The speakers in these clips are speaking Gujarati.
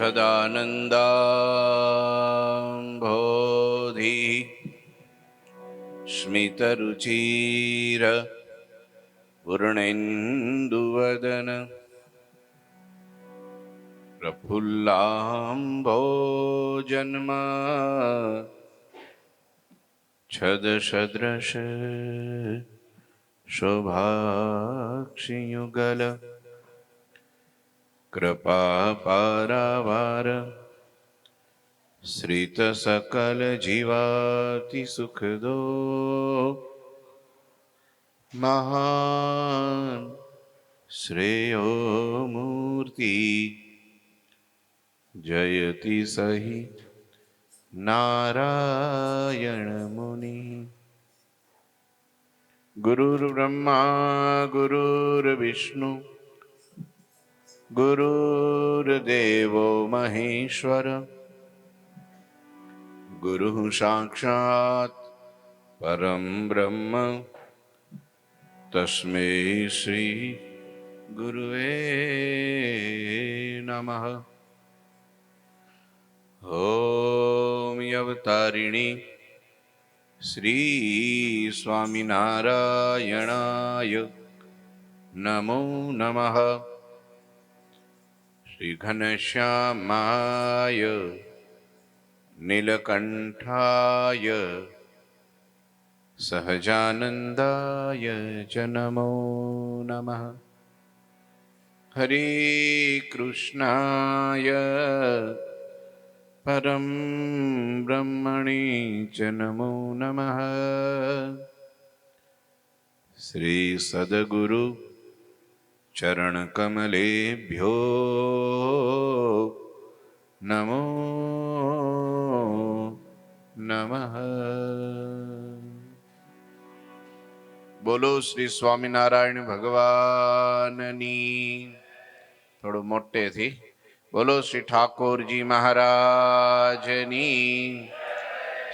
सदानन्दाम्भोधि स्मितरुचिर पूर्णेन्दुवदन प्रफुल्लाम्भोजन्मा छदसदृश शोभाक्षियुगल कृपापारावार श्रितसकलजीवाति सुखदो महान् श्रेयो मूर्ति जयति सहि नारायण मुनि। गुरुर्ब्रह्मा गुरुर्विष्णु गुरुर्देवो महेश्वर गुरुः साक्षात् परं ब्रह्म तस्मै श्री गुरुवे नमः। ओम अवतारिणी श्री स्वामिनारायणाय नमो नमः। श्री घनश्यामाय नीलकंठाय सहजानंदाय च नमो नमः। हरे कृष्णाय परम ब्रह्मणे च नमो नमः। श्री सद्गुरु चरण कमलेभ्यो नमो नमः। बोलो श्री स्वामीनारायण भगवाननी। थोड़ो मोटे थी। बोलो श्री ठाकुर जी महाराजनी।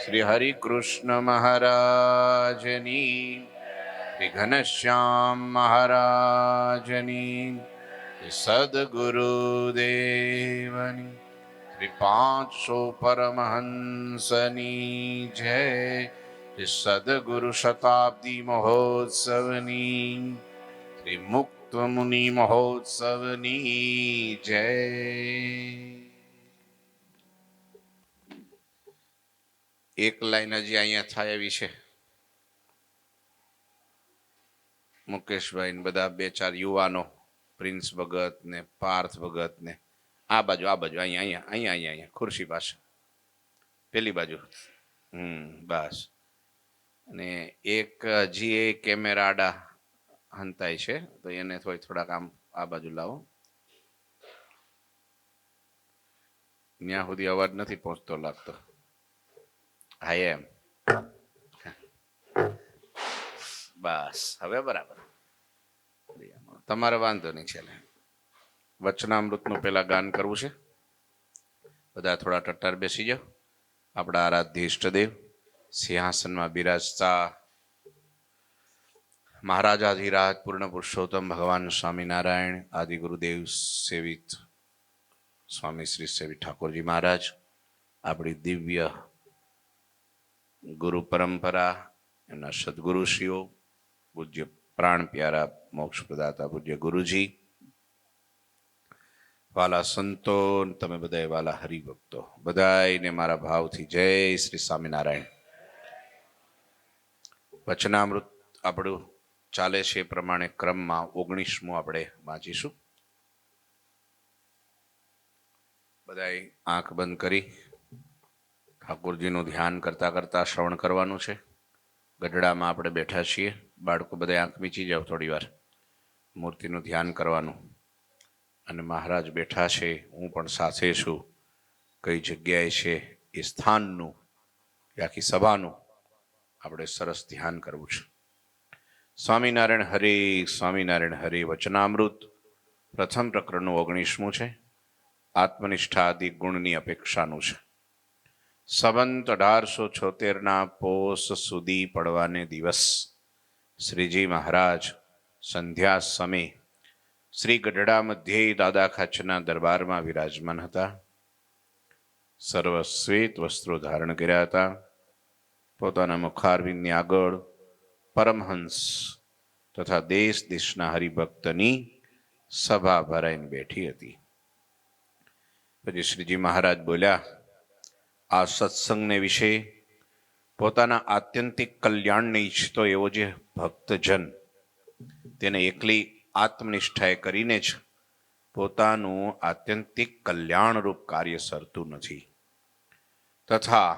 श्री हरि कृष्ण महाराजनी। श्री घनश्याम महाराजनी। श्री सद्गुरुदेवनी। श्री 500 परमहंसनी जय। श्री सद्गुरु शताब्दी महोत्सवनी। श्री मुक्त मुनि महोत्सवनी जय। एक लाइन हजी अहींया थाय एवी छे। मुकेशभाई ने बधा 2-4 युवानो प्रिंस भगत ने पार्थ भगत ने आ बाजू अहींया अहींया अहींया अहींया खुर्शी पास पेली बाजू बस। અને એક હજી એ કેમેરા આડા હંતાય છે તો એને થોડાક આમ આ બાજુ લાવો. ત્યાં સુધી અવાજ નથી પહોંચતો લાગતો. હા એમ બસ હવે બરાબર. તમારે વાંધો નહીં છે. વચનામૃતનું પેલા ગાન કરવું છે. બધા થોડા ટટ્ટાર બેસી જાઓ. આપણા આરાધ્ય ઈષ્ટદેવ સિંહાસનમાં બિરાજતા મહારાજાધિરાજ પૂર્ણ પુરુષોત્તમ ભગવાન સ્વામિનારાયણ આદિ ગુરુદેવ સેવિત સ્વામી શ્રી સેવિત ઠાકોરજી મહારાજ આપણી દિવ્ય ગુરુ પરંપરા એમના સદગુરુશ્રીઓ પૂજ્ય પ્રાણ પ્યારા મોક્ષ પ્રદાતા પૂજ્ય ગુરુજી, વાલા સંતો, તમે બધા વાલા હરિભક્તો બધાને મારા ભાવથી જય શ્રી સ્વામિનારાયણ. વચનામૃત આપણું ચાલે છે એ પ્રમાણે ક્રમમાં 19મું આપણે વાંચીશું. બધાએ આંખ બંધ કરી ઠાકોરજીનું ધ્યાન કરતા કરતા શ્રવણ કરવાનું છે. ગઢડામાં આપણે બેઠા છીએ. બાળકો બધા આંખ મીચી જાઓ થોડી વાર. મૂર્તિનું ધ્યાન કરવાનું. અને મહારાજ બેઠા છે, હું પણ સાથે છું. કઈ જગ્યાએ છે એ સ્થાનનું એ આખી સભાનું આપણે સરસ ધ્યાન કરવું છે. સ્વામિનારાયણ હરે સ્વામિનારાયણ હરે. વચનામૃત પ્રથમ પ્રકરણનું 19મું છે. આત્મનિષ્ઠા આદિ ગુણની અપેક્ષાનું છે. સંવંત 1876ના પોષ સુધી પડવાને દિવસ શ્રીજી મહારાજ સંધ્યા સમયે શ્રી ગઢડા મધ્યે દાદા ખાચરના દરબારમાં વિરાજમાન હતા. સર્વ શ્વેત વસ્ત્રો ધારણ કર્યા હતા. પોતાના મુખારવિંદની આગળ પરમહંસ તથા દેશ દેશના હરિભક્તની સભા ભરાઈને બેઠી હતી. પછી શ્રીજી મહારાજ બોલ્યા, આ સત્સંગને વિશે પોતાના આત્યંતિક કલ્યાણને ઈચ્છતો એવો જે ભક્તજન તેને એકલી આત્મનિષ્ઠાએ કરીને જ પોતાનું આત્યંતિક કલ્યાણરૂપ કાર્ય સરતું નથી, તથા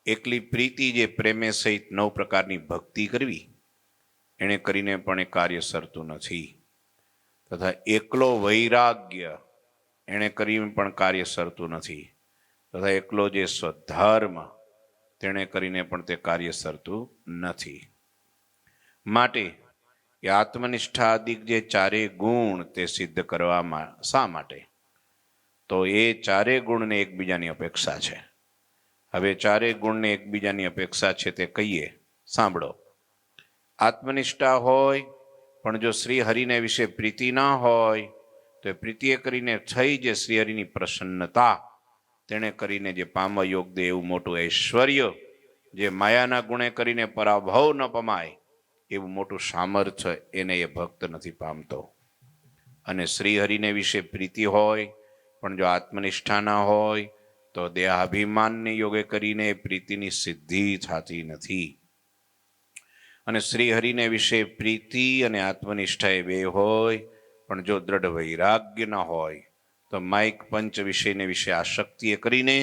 એકલી પ્રીતિ જે પ્રેમે સહિત 9 પ્રકારની ભક્તિ કરવી એણે કરીને પણ એ કાર્ય સરતું નથી, તથા એકલો વૈરાગ્ય એણે કરીને પણ કાર્ય સરતું નથી, તથા એકલો જે સ્વધર્મ તેણે કરીને પણ તે કાર્ય સરતું નથી. માટે એ આત્મનિષ્ઠાદિક જે 4 ગુણ તે સિદ્ધ કરવામાં શા માટે? તો એ 4 ગુણને એકબીજાની અપેક્ષા છે. હવે 4 ગુણને એકબીજાની અપેક્ષા છે તે કહીએ, સાંભળો. આત્મનિષ્ઠા હોય પણ જો શ્રી હરિને વિશે પ્રીતિ ના હોય તો પ્રીતિએ કરીને થઈ જે શ્રી હરિની પ્રસન્નતા તેણે કરીને જે પામવા યોગ્ય એવું મોટું ઐશ્વર્ય, જે માયાના ગુણે કરીને પરાભવ ન પમાય એવું મોટું સામર્થ્ય એને એ ભક્ત નથી પામતો. અને શ્રી હરિને વિશે પ્રીતિ હોય પણ જો આત્મનિષ્ઠા ના હોય તો દેહાભિમાનને યોગે કરીને પ્રીતિની સિદ્ધિ થતી નથી. અને શ્રી હરિને વિશે પ્રીતિ અને આત્મનિષ્ઠા એ 2 હોય પણ જો દ્રઢ વૈરાગ્ય ન હોય તો માઇક પંચ વિષયને વિશે આસક્તિએ કરીને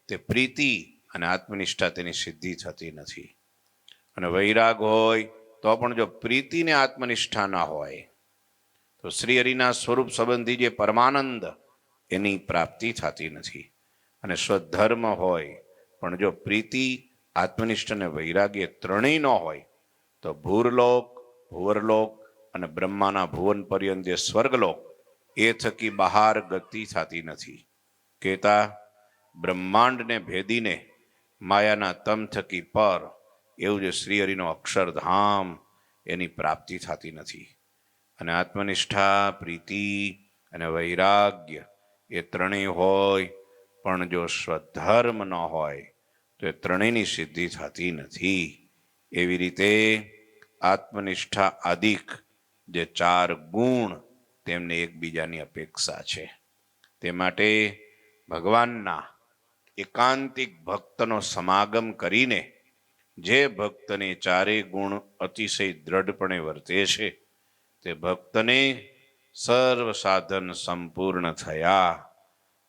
તે પ્રીતિ અને આત્મનિષ્ઠા તેની સિદ્ધિ થતી નથી. અને વૈરાગ હોય તો પણ જો પ્રીતિ ને આત્મનિષ્ઠા ના હોય તો શ્રી હરિના સ્વરૂપ સંબંધી જે પરમાનંદ એની પ્રાપ્તિ થતી નથી. અને સ્વધર્મ હોય પણ જો પ્રીતિ, આત્મનિષ્ઠ અને વૈરાગ્ય ત્રણેય ન હોય તો ભૂરલોક, ભુવરલોક અને બ્રહ્માના ભુવન પર્યંત જે સ્વર્ગલોક એ થકી બહાર ગતિ થતી નથી. કહેતા બ્રહ્માંડને ભેદીને માયાના તમ થકી પર એવું જે શ્રી હરિનો અક્ષરધામ એની પ્રાપ્તિ થતી નથી. અને આત્મનિષ્ઠા, પ્રીતિ અને વૈરાગ્ય એ ત્રણેય હોય પણ જો સ્વધર્મ ન હોય તો એ ત્રણેયની સિદ્ધિ થતી નથી. એવી રીતે આત્મનિષ્ઠા આદિક જે 4 ગુણ તેમને એકબીજાની અપેક્ષા છે. તે માટે ભગવાનના એકાંતિક ભક્તનો સમાગમ કરીને જે ભક્તને 4 ગુણ અતિશય દ્રઢપણે વર્તે છે તે ભક્તને સર્વ સાધન સંપૂર્ણ થયા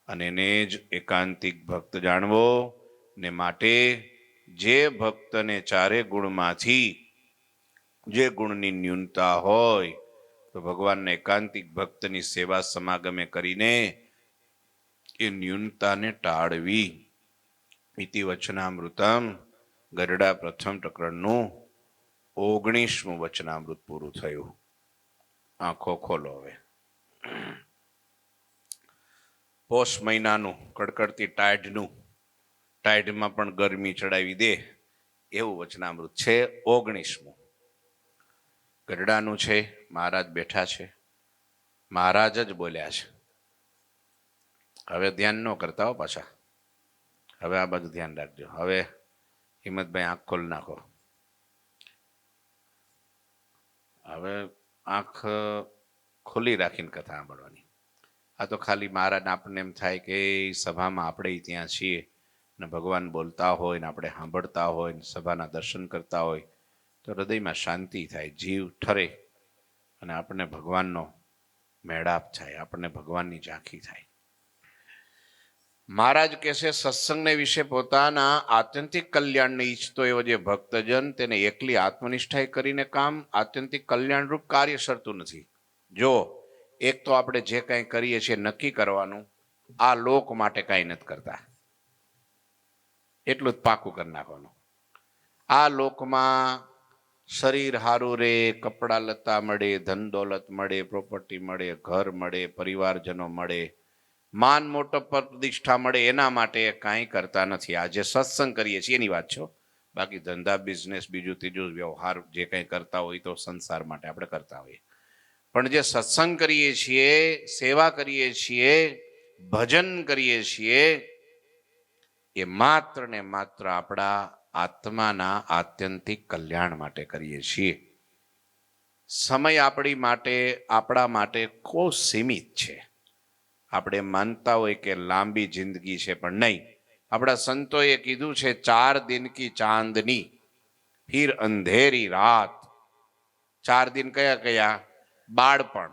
અને એને જ એકાંતિક ભક્ત જાણવો. ને માટે જે ભક્તને 4 ગુણમાંથી જે ગુણની ન્યૂનતા હોય તો ભગવાનના એકાંતિક ભક્તની સેવા સમાગમે કરીને એ ન્યૂનતાને ટાળવી. ઇતિ વચનામૃતમ ગરડા પ્રથમ પ્રકરણનું 19મું વચનામૃત પૂરું થયું. આંખો ખોલો. હવે પોષ મહિનાનું કડકડતી ટાઢમાં પણ ગરમી ચડાવી દે એવું વચનામૃત છે. 19મું ગરડાનું છે. મહારાજ બેઠા છે, મહારાજ જ બોલ્યા છે. હવે ધ્યાન ન કરતા હો પાછા. હવે આ બધું ધ્યાન રાખજો. હવે હિંમતભાઈ આંખ ખોલ નાખો. હવે આંખ ખુલ્લી રાખીને કથા સાંભળવાની. આ તો ખાલી મહારાજ આપણને એમ થાય કે સભામાં આપણે ત્યાં છીએ ને ભગવાન બોલતા હોય ને આપણે સાંભળતા હોય ને સભાના દર્શન કરતા હોય તો હૃદયમાં શાંતિ થાય, જીવ ઠરે અને આપણને ભગવાનનો મેળાપ થાય, આપણને ભગવાનની ઝાંખી થાય. મહારાજ કહેશે સત્સંગને વિશે પોતાના આત્યંતિક કલ્યાણને ઈચ્છતો એવો જે ભક્તજન તેને એકલી આત્મનિષ્ઠાએ કરીને કામ આત્યંતિક કલ્યાણરૂપ કાર્ય સરતું નથી. જો એક તો આપણે જે કંઈ કરીએ છીએ નક્કી કરવાનું આ લોક માટે કાંઈ નથી કરતા, એટલું જ પાકું કરી નાખવાનું. આ લોકમાં શરીર હારું રે, કપડા લત્તા મળે, ધન દોલત મળે, પ્રોપર્ટી મળે, ઘર મળે, પરિવારજનો મળે, માન મોટપ પ્રતિષ્ઠા મળે એના માટે કાંઈ કરતા નથી. આજે સત્સંગ કરીએ છીએ એની વાત છો. બાકી ધંધા, બિઝનેસ, બીજું ત્રીજું વ્યવહાર જે કંઈ કરતા હોય તો સંસાર માટે આપણે કરતા હોઈએ. પણ જે સત્સંગ કરીએ છીએ, સેવા કરીએ છીએ, ભજન કરીએ છીએ એ માત્ર ને માત્ર આપણા આત્માના આત્યંતિક કલ્યાણ માટે કરીએ છીએ. સમય આપણા માટે ખૂબ સીમિત છે. આપણે માનતા હોય કે લાંબી જિંદગી છે, પણ નહીં. આપણા સંતોએ કીધું છે 4 દિન કી ચાંદની ફિર અંધેરી રાત. 4 દિન કયા કયા? બાળપણ,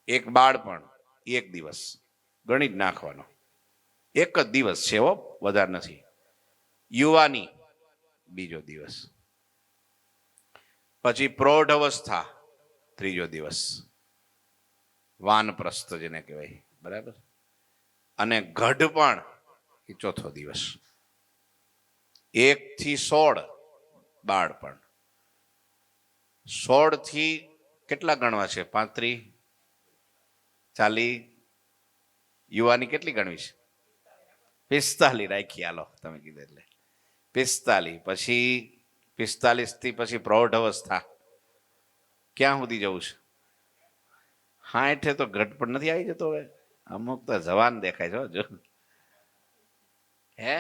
એક બાળપણ, એક દિવસ ગણિત નાખવાનો, એક જ દિવસ છે હો, વધારે નથી. યુવાની બીજો દિવસ, પછી પ્રૌઢ અવસ્થા ત્રીજો દિવસ, વાનપ્રસ્થ જેને કહેવાય, બરાબર, અને ગઢપણ એ ચોથો દિવસ. 1 થી 16 બાળપણ, 16 થી કેટલા ગણવા છે? 35, 40. યુવાની કેટલી ગણવી છે? 45 રાખી, હાલો તમે કીધું એટલે 45. પછી 45 થી પછી પ્રૌઢ અવસ્થા, ક્યાં સુધી જવું છે? 60 તો ઘટપણ નથી આવી જતો હવે? અમુક તો જવાન દેખાય છે જો. હે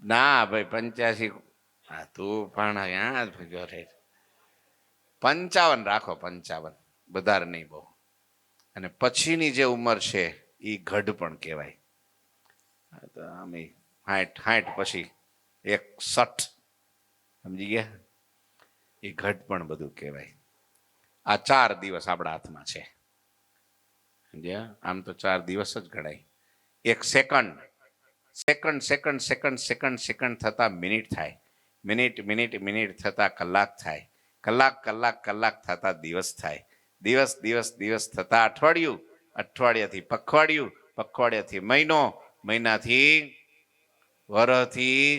ના ભાઈ 85. હા તું પણ ક્યાં 55 રાખો, 55 વધારે નહીં બહુ. અને પછીની જે ઉંમર છે એ ગઢપણ કહેવાય. તો આમે 60 પછી 61, સમજી ગયા? એ ઘટપણ બધું કહેવાય. આ 4 દિવસ આપણા હાથમાં છે, સમજ્યા? આમ તો 4 દિવસ જ ગણાય. એક second second second second second second થતા મિનિટ થાય, મિનિટ મિનિટ મિનિટ થતા કલાક થાય, કલાક કલાક કલાક થતા દિવસ થાય, દિવસ દિવસ દિવસ થતા અઠવાડિયું, અઠવાડિયાથી પખવાડિયું, પખવાડિયાથી મહિનો, મહિનાથી વરસથી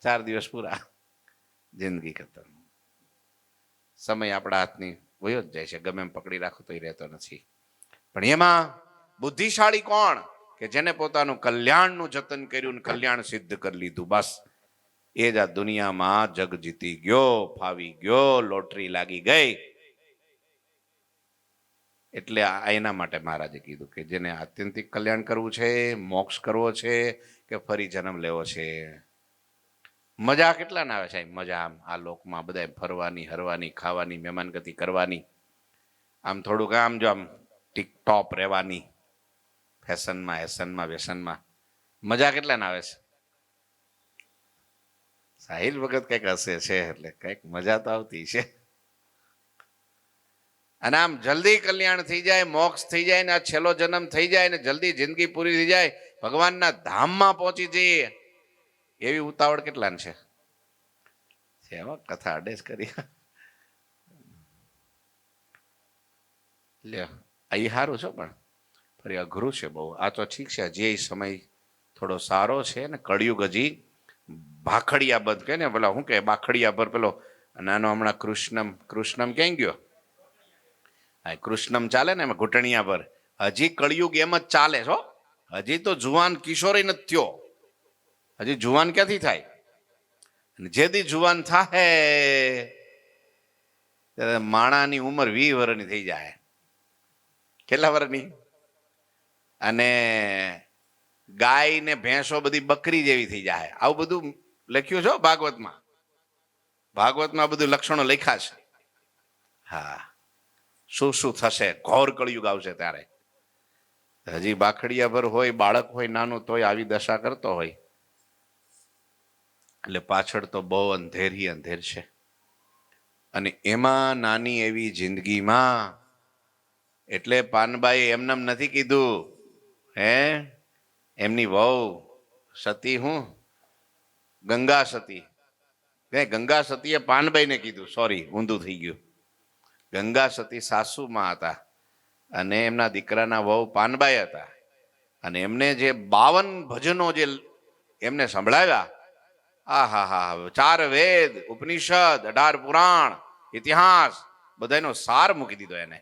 4 દિવસ પૂરા, જિંદગી ખતમ. સમય આપણા હાથની વયો જ જાય છે, ગમે એમ પકડી રાખો તો એ રહેતો નથી. પણ એમાં બુદ્ધિશાળી કોણ? કે જેને પોતાનું કલ્યાણનું જતન કર્યું, કલ્યાણ સિદ્ધ કરી લીધું, બસ એ જ આ દુનિયામાં જગ જીતી ગયો, ફાવી ગયો, લોટરી લાગી ગઈ. એટલે એના માટે મહારાજે કીધું કે જેને આત્યંતિક કલ્યાણ કરવું છે, મોક્ષ કરવો છે, કે ફરી જન્મ લેવો છે. મજા કેટલા ના આવે સાહેબ? મજા આમ આ લોકમાં બધા ફરવાની, હરવાની, ખાવાની, મહેમાનગતિ કરવાની, આમ થોડુંક આમ જો આમ ટીકટોપ રહેવાની, ફેશનમાં, હેસનમાં, વ્યસનમાં મજા કેટલા ના આવે છે? સાહિલ વખત કંઈક હશે છે, એટલે કંઈક મજા તો આવતી છે. અને આમ જલ્દી કલ્યાણ થઈ જાય, મોક્ષ થઈ જાય ને આ છેલ્લો જન્મ થઈ જાય ને જલ્દી જિંદગી પૂરી થઈ જાય, ભગવાનના ધામમાં પહોંચી જઈએ, એવી ઉતાવળ કેટલાને છે? કથા અડેસ કરી લે. અહીં સારું છે, પણ ફરી અઘરું છે બહુ. આ તો ઠીક છે, જે સમય થોડો સારો છે ને, કળિયુગ હજી ભાખડિયા બંધ કે ને, પેલા શું કે બાખડિયા પર પેલો નાનો હમણાં કૃષ્ણમ ક્યાં ગયો? હા કૃષ્ણમ ચાલે ને એમાં ઘૂંટણિયા પર. હજી કળિયુગ એમ જ ચાલે છો. હજી તો જુવાન કિશોર નથી થયો, હજી જુવાન ક્યાંથી થાય? જેથી જુવાન થાય ત્યારે માણાની ઉંમર 20 વર્ષની થઈ જાય. કેટલા વર્ષની? અને ગાય ને ભેંસો બધી બકરી જેવી થઈ જાય. આવું બધું લખ્યું છે ભાગવતમાં. ભાગવતમાં બધું લક્ષણો લખ્યા છે. હા, શું શું થશે, ઘોર કળિયુગ આવશે ત્યારે. હજી બાખડિયા ભર હોય, બાળક હોય નાનું, તોય આવી દશા કરતો હોય, એટલે પાછળ તો બહુ અંધેરી અંધેર છે. અને એમાં નાની એવી જિંદગીમાં, એટલે પાનબાઈ એમનેમ નથી કીધું, હે એમની વહુ સતી, હું ગંગા સતી, ગંગા સતીએ પાનબાઈને કીધું, સોરી ઊંધું થઈ ગયું. ગંગા સતી સાસુમાં હતા અને એમના દીકરાના વહુ પાનબાઈ હતા. અને એમને જે 52 ભજનો જે એમને સંભળાવ્યા, આ હા હા, 4 વેદ, ઉપનિષદ, 18 પુરાણ, ઇતિહાસ, બધાનો સાર મૂકી દીધો એને.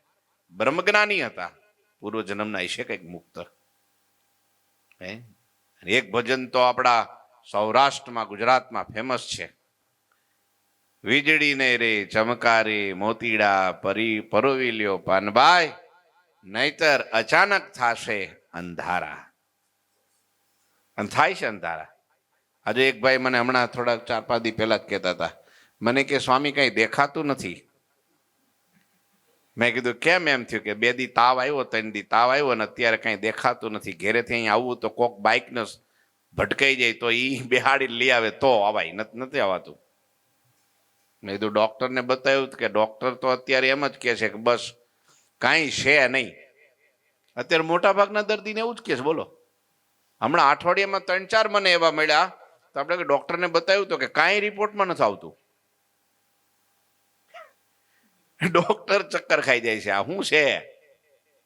બ્રહ્મજ્ઞાની હતા, પૂર્વ જન્મના હશે કંઈક મુક્ત. એક ભજન તો આપણા સૌરાષ્ટ્રમાં, ગુજરાતમાં ફેમસ છે. વીજળીને રે ચમકારે મોતીડા પરોવી લ્યો પાનબાઈ, નહીતર અચાનક થશે અંધારા. અને થાય છે અંધારા. આજે એક ભાઈ મને હમણાં થોડા 4-5 દી પહેલા જ કહેતા હતા, મને કે સ્વામી કઈ દેખાતું નથી. મેં કીધું કેમ? એમ થયું કે 2 દી તાવ આવ્યો, 3 દી તાવ આવ્યો ને અત્યારે કઈ દેખાતું નથી. ઘેરેથી અહીં આવવું તો કોક બાઇકને ભટકાઈ જાય તો ઈ બેહાડી લઈ આવે તો અવાય, નથી આવાતું. મેં કીધું ડોક્ટરને બતાવ્યું કે ડોક્ટર તો અત્યારે એમ જ કહે છે કે બસ કાંઈ છે નહીં. અત્યારે મોટા ભાગના દર્દીને એવું જ કહે છે. બોલો, હમણાં અઠવાડિયામાં 3-4 મને એવા મળ્યા તો આપણે ડોક્ટરને બતાવ્યું તો કે કાંઈ રિપોર્ટમાં નથી આવતું. ડોક્ટર ચક્કર ખાઈ જાય છે, આ શું છે,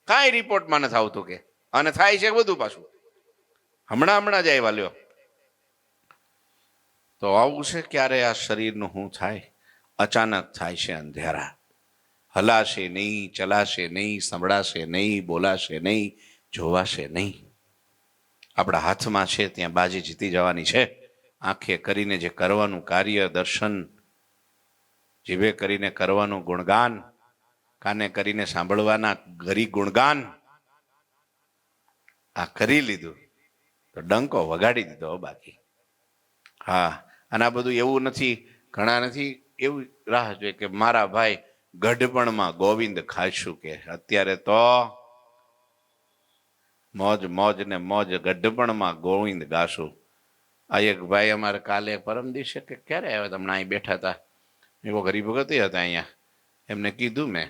કાંઈ રિપોર્ટમાં નથી આવતું કે, અને થાય છે બધું પાછું. હમણાં જ આવ્યા લ્યો. તો આવું છે ક્યારે આ શરીરનું શું થાય? અચાનક થાય છે અંધેરા. હલાશે નહીં, ચલાશે નહીં, સંભળાશે નહીં, બોલાશે નહીં, જોવાશે નહીં. આપણા હાથમાં છે ત્યાં બાજી જીતી જવાની છે. આંખે કરીને જે કરવાનું કાર્ય, દર્શન, જીભે કરીને કરવાનું ગુણગાન, કાને કરીને સાંભળવાના ઘરી ગુણગાન, આ કરી લીધું તો ડંકો વગાડી દીધો બાકી. હા, અને આ બધું એવું નથી, ઘણા નથી એવું રાહ જોઈએ કે મારા ભાઈ ગઢપણમાં ગોવિંદ ખાશું કે અત્યારે તો મોજ મોજ ને મોજ, ગઢપણમાં ગોવિંદ ગાશું. આ એક ભાઈ અમારે કાલે પરમ દિવસે કે ક્યારે આવ્યા હતા, હમણાં અહીં બેઠા હતા, એવો હરિભગત હતા અહીંયા. એમને કીધું મેં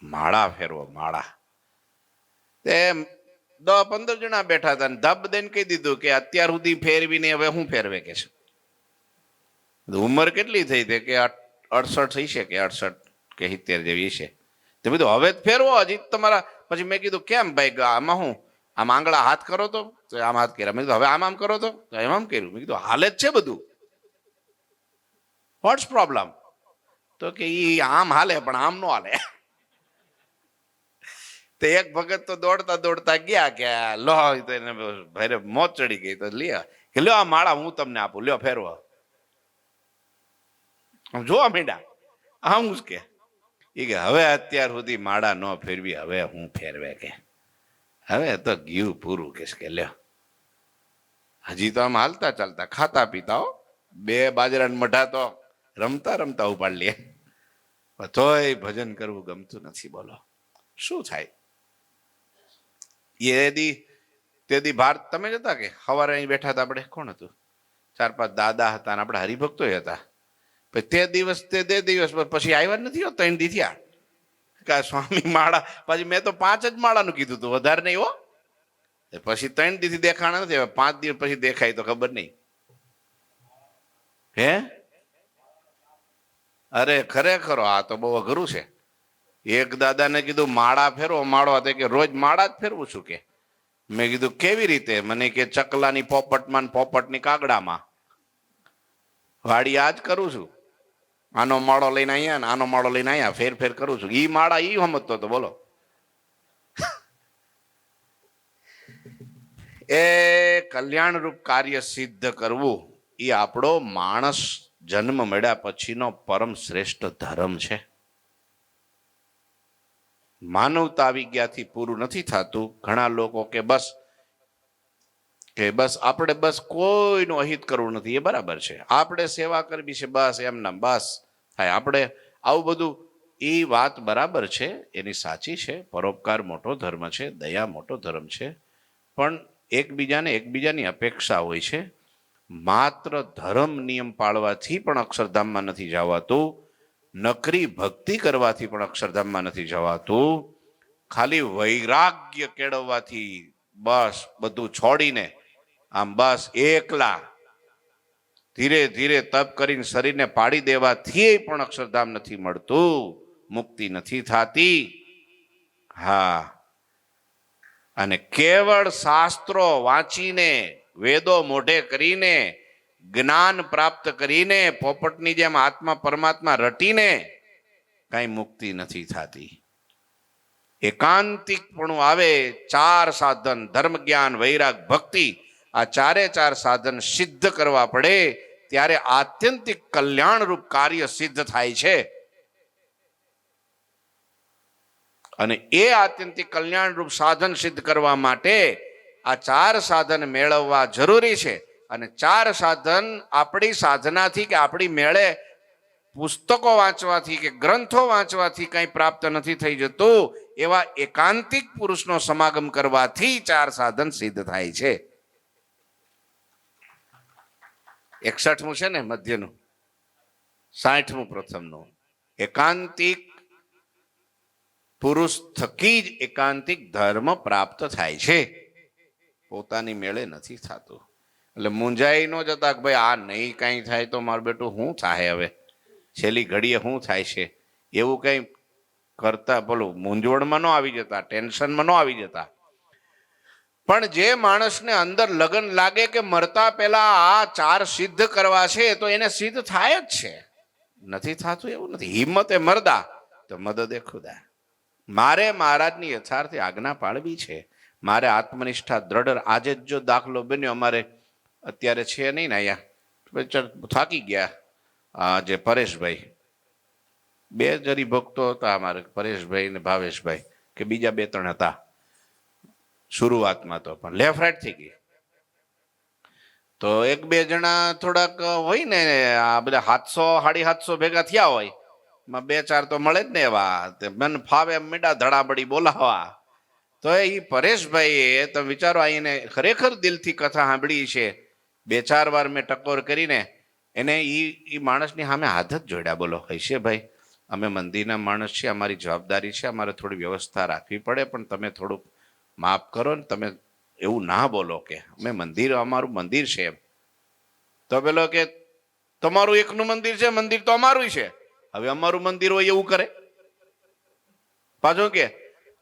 માળા ફેરવો, માળા. તે 10-15 જણા બેઠા હતા, ધબ દઈને કહી દીધું કે અત્યાર સુધી ફેરવીને હવે હું ફેરવે કે છે. ઉંમર કેટલી થઈ છે કે 68 થઈ છે કે 68 કે 70 જેવી છે. તે બધું હવે જ ફેરવો હજી તમારા. પછી મેં કીધું કેમ ભાઈ, આમાં હું આમ આંગળા હાથ કરો તો આમ હાથ કર્યા. મેં કીધું હવે આમ કરો તો એમ આમ કર્યું. મેં કીધું હાલે જ છે બધું, વોટ્સ પ્રોબ્લેમ? તો કે ઈ આમ હાલે પણ આમ નો હાલે. તો એક ભગત તો દોડતા દોડતા ગયા કે લો, એને ભારે મોત ચડી ગઈ. તો લ્યો કે લ્યો આ માળા હું તમને આપું, લ્યો ફેરવો. જોવા માંડ્યા આમ કે એ કે હવે અત્યાર સુધી માળા ન ફેરવી, હવે હું ફેરવે કે હવે તો ગયું પૂરું કે લ્યો. હજી તો આમ હાલતા ચાલતા ખાતા પીતા હો, 2 બાજરાના મઢા તો રમતા રમતા ઉપાડ લે. તોય ભજન કરવું ગમતું નથી. બોલો શું થાય? તેદી ભારત તમે જતા કે સવારે અહીં બેઠા હતા આપણે, કોણ હતું, 4-5 દાદા હતા ને આપણે હરિભક્તો હતા. તે દિવસ પછી આવ્યા નથી, 3 દી થયા કે સ્વામી માળા. પછી મેં તો 5 જ માળાનું કીધું હતું, વધારે નહીં હો. પછી 3 દીથી દેખાણા નથી, 5 દિવસ પછી દેખાય તો ખબર નહીં. હે અરે ખરેખર આ તો બહુ અઘરું છે. એક દાદાને કીધું માળા ફેરવો, માળો હતો કે રોજ માળા જ ફેરવું છું કે. મેં કીધું કેવી રીતે? મને કે ચકલાની પોપટમાં પોપટની કાગડામાં વાડી આ જ કરું છું. આનો માળો લઈને અહીંયા ને આનો માળો લઈને અહીંયા ફેર કરું છું. ઈ માળા ઈ સમજતો હતો. બોલો એ કલ્યાણરૂપ કાર્ય સિદ્ધ કરવું એ આપણો માણસ જન્મ મળ્યા પછીનો પરમ શ્રેષ્ઠ ધર્મ છે. માનવતા વિજ્ઞાથી પૂરું નથી થતું. ઘણા લોકો કે બસ આપણે કોઈનું અહિત કરવું નથી, એ બરાબર છે. આપણે સેવા કરવી છે બસ એમના બસ થાય. આપણે આવું બધું, એ વાત બરાબર છે, એની સાચી છે. પરોપકાર મોટો ધર્મ છે, દયા મોટો ધર્મ છે. પણ એકબીજાની અપેક્ષા હોય છે. માત્ર ધર્મ નિયમ પાળવાથી પણ અક્ષરધામમાં નથી જવાતું. નકરી ભક્તિ કરવાથી પણ અક્ષરધામમાં નથી જવાતું. ખાલી વૈરાગ્ય કેળવવાથી બસ બધું છોડીને આમ બસ એકલા ધીરે ધીરે તપ કરીને શરીરને પાડી દેવાથી પણ અક્ષરધામ નથી મળતું, મુક્તિ નથી થતી. હા, અને કેવળ શાસ્ત્રો વાંચીને, વેદો મોઢે કરીને, જ્ઞાન પ્રાપ્ત કરીને, પોપટની જેમ આત્મા પરમાત્મા રટીને કઈ મુક્તિ નથી થતી. એકાંતિકપણું આવે. 4 સાધન ધર્મ, જ્ઞાન, વૈરાગ, ભક્તિ, આ 4 સાધન સિદ્ધ કરવા પડે ત્યારે આત્યંતિક કલ્યાણરૂપ કાર્ય સિદ્ધ થાય છે. અને એ આત્યંતિક કલ્યાણરૂપ સાધન સિદ્ધ કરવા માટે આ 4 સાધન મેળવવા જરૂરી છે. અને 4 સાધન આપણી સાધનાથી કે આપણી મેળે પુસ્તકો વાંચવાથી કે ગ્રંથો વાંચવાથી કંઈ પ્રાપ્ત નથી થઈ જતું. એવા એકાંતિક પુરુષનો સમાગમ કરવાથી 4 સાધન સિદ્ધ થાય છે. 61મું છે ને મધ્યનું, 60મું પ્રથમનું. એકાંતિક પુરુષ થકી જ એકાંતિક ધર્મ પ્રાપ્ત થાય છે, પોતાની મેળે નથી થતું. એટલે મૂંઝાઈ ન જતા કે ભાઈ આ નહીં કાંઈ થાય તો મારું બેટું શું થાય, હવે છેલ્લી ઘડીએ શું થાય છે, એવું કંઈ કરતા બોલું મૂંઝવણમાં ન આવી જતા, ટેન્શનમાં ન આવી જતા. પણ જે માણસને અંદર લગન લાગે કે મરતા પહેલા આ 4 સિદ્ધ કરવા છે તો એને સિદ્ધ થાય જ છે. નથી થતું એવું નથી. હિંમતે મરદા તો મદદે ખુદા. મારે મહારાજની યથાર્થ આજ્ઞા પાળવી છે. મારે આત્મનિષ્ઠા દ્રઢ. આજે જ જો દાખલો બન્યો, અમારે અત્યારે છે નહીં ને અહીંયા, થાકી ગયા જે પરેશભાઈ, 2 જ હરિભક્તો હતા અમારે, પરેશભાઈ ને ભાવેશભાઈ, કે બીજા 2-3 હતા શરૂઆતમાં, તો પણ લેફ્ટ રાઈટ થઈ ગઈ. તો 1-2 જણા થોડાક હોય ને, આ બધા 700-750 ભેગા થયા હોય, એમાં 2-4 તો મળે જ ને એવા, મન ફાવે એમ મીડા ધડાબડી બોલાવા. તો એ પરેશભાઈએ, તમે વિચારો, એને ખરેખર દિલથી કથા સાંભળી છે. 2-4 વાર મેં ટકોર કરીને એને એ માણસની સામે હાથ જ જોડ્યા. બોલો હૈશે ભાઈ, અમે મંદિરના માણસ છીએ, અમારી જવાબદારી છે, અમારે થોડી વ્યવસ્થા રાખવી પડે, પણ તમે થોડુંક માફ કરો ને, તમે એવું ના બોલો કે અમે મંદિર, અમારું મંદિર છે એમ. તો પેલો કે તમારું એકનું મંદિર છે, મંદિર તો અમારું છે. હવે અમારું મંદિર હોય એવું કરે પાછું કે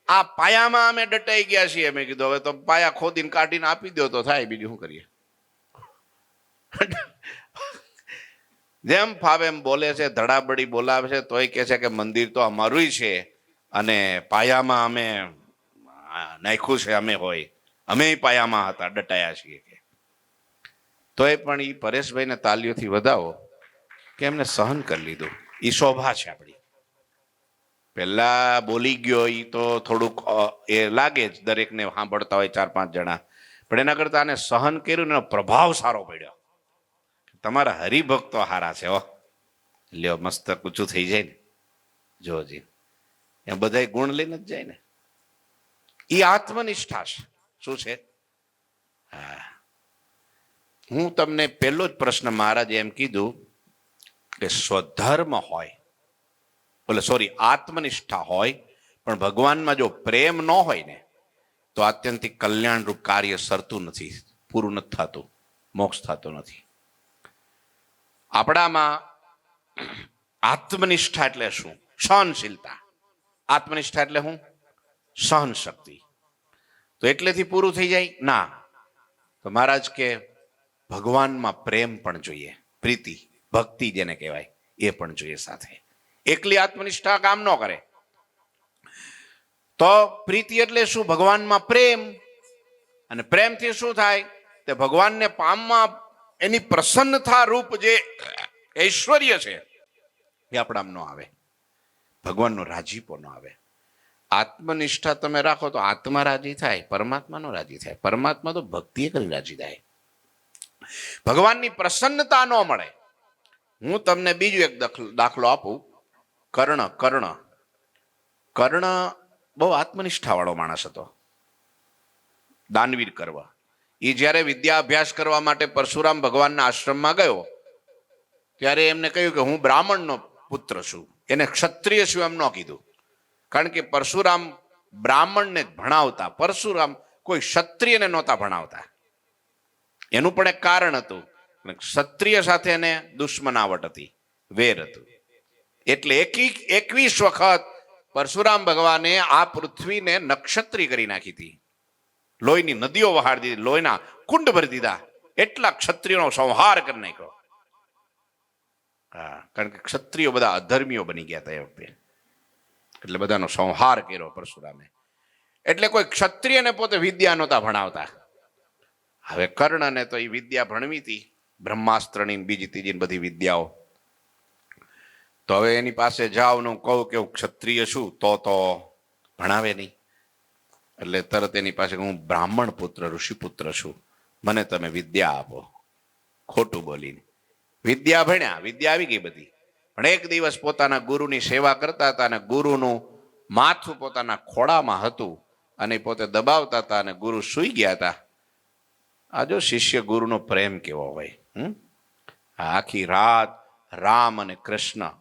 આ પાયામાં અમે ડટાઈ ગયા છીએ. મેં કીધું હવે તો પાયા ખોદીને કાઢીને આપી દો તો થાય, બીજું શું કરીએ. જેમ ફાવે એમ બોલે છે, ધડાબડી બોલાવે છે, તોય કે છે કે મંદિર તો અમારું છે અને પાયામાં અમે નાખ્યું છે, અમે હોય, અમે પાયામાં હતા, ડટાયા છીએ કે. તોય પણ એ પરેશભાઈને તાલીઓથી વધાવો કે એમને સહન કરી લીધું. એ શોભા છે આપણી. પહેલા બોલી ગયો એ તો થોડુંક એ લાગે જ દરેકને સાંભળતા હોય 4-5 જણા, પણ એના કરતા આને સહન કર્યું, એનો પ્રભાવ સારો પડ્યો. તમારા હરિભક્તો હારા છે હો, લ્યો મસ્તક ઊંચું થઈ જાય ને જોજી, એ બધા ગુણ લઈને જ જાય ને. એ આત્મનિષ્ઠા છે. શું છે? હા, હું તમને પહેલો જ પ્રશ્ન મહારાજે એમ કીધું કે સ્વધર્મ હોય, બોલે સોરી આત્મનિષ્ઠા હોય, પણ ભગવાનમાં જો પ્રેમ ન હોય ને તો આત્યંતિક કલ્યાણરૂપ કાર્ય સરતું નથી, પૂરું નથી થતું, મોક્ષ થતો નથી. આપણામાં આત્મનિષ્ઠા એટલે શું? સહનશીલતા. આત્મનિષ્ઠા એટલે શું? સહન શક્તિ. તો એટલેથી પૂરું થઈ જાય ના. તો મહારાજ કે ભગવાનમાં પ્રેમ પણ જોઈએ, પ્રીતિ, ભક્તિ જેને કહેવાય એ પણ જોઈએ સાથે. એકલી આત્મનિષ્ઠા કામ ન કરે. તો પ્રીતિ એટલે શું? ભગવાનમાં પ્રેમ. અને પ્રેમથી શું થાય? તે ભગવાનને પામવા એની પ્રસન્નતા રૂપ જે ઐશ્વર્ય છે એ આપણામાં ન આવે, ભગવાનનો રાજીપો ન આવે. આત્મનિષ્ઠા તમે રાખો તો આત્મા રાજી થાય, પરમાત્મા નો રાજી થાય. પરમાત્મા તો ભક્તિ કરી રાજી થાય, ભગવાનની પ્રસન્નતા ન મળે. હું તમને બીજું એક દાખલો આપું. કર્ણ બહુ આત્મનિષ્ઠા વાળો માણસ હતો, દાનવીર કર્વ. એ જ્યારે વિદ્યા અભ્યાસ કરવા માટે પરશુરામ ભગવાનના આશ્રમમાં ગયો ત્યારે એમને કહ્યું કે હું બ્રાહ્મણનો પુત્ર છું, એને ક્ષત્રિય છું એમ ન કીધું. કારણ કે પરશુરામ બ્રાહ્મણને જ ભણાવતા, પરશુરામ કોઈ ક્ષત્રિયને નહોતા ભણાવતા. એનું પણ એક કારણ હતું, ક્ષત્રિય સાથે એને દુશ્મનાવટ હતી, વેર હતું. એટલે 21 વખત પરશુરામ ભગવાને આ પૃથ્વીને નક્ષત્રી કરી નાખી હતી, લોહીની નદીઓ વહાડી દીધી, લોહીના કુંડ ભરી દીધા, એટલા ક્ષત્રિયોનો સંહાર કરી નાખ્યો. હા, કારણ કે ક્ષત્રિયો બધા અધર્મીઓ બની ગયા હતા એ વખતે, એટલે બધાનો સંહાર કર્યો પરશુરામે. એટલે કોઈ ક્ષત્રિયને પોતે વિદ્યા નહોતા ભણાવતા. હવે કર્ણને તો એ વિદ્યા ભણવી હતી, બ્રહ્માસ્ત્રની બીજી ત્રીજી બધી વિદ્યાઓ. તો હવે એની પાસે જાઓ ને કહું કે હું ક્ષત્રિય છું તો ભણાવે નહીં. એટલે તરત એની પાસે હું બ્રાહ્મણ પુત્ર ઋષિપુત્ર છું, મને તમે વિદ્યા આપો. ખોટું બોલીને વિદ્યા ભણ્યા, વિદ્યા આવી ગઈ બધી. પણ એક દિવસ પોતાના ગુરુની સેવા કરતા હતા અને ગુરુનું માથું પોતાના ખોળામાં હતું અને પોતે દબાવતા હતા અને ગુરુ સૂઈ ગયા હતા. આ જો શિષ્ય ગુરુનો પ્રેમ કેવો હોય. આખી રાત રામ અને કૃષ્ણ,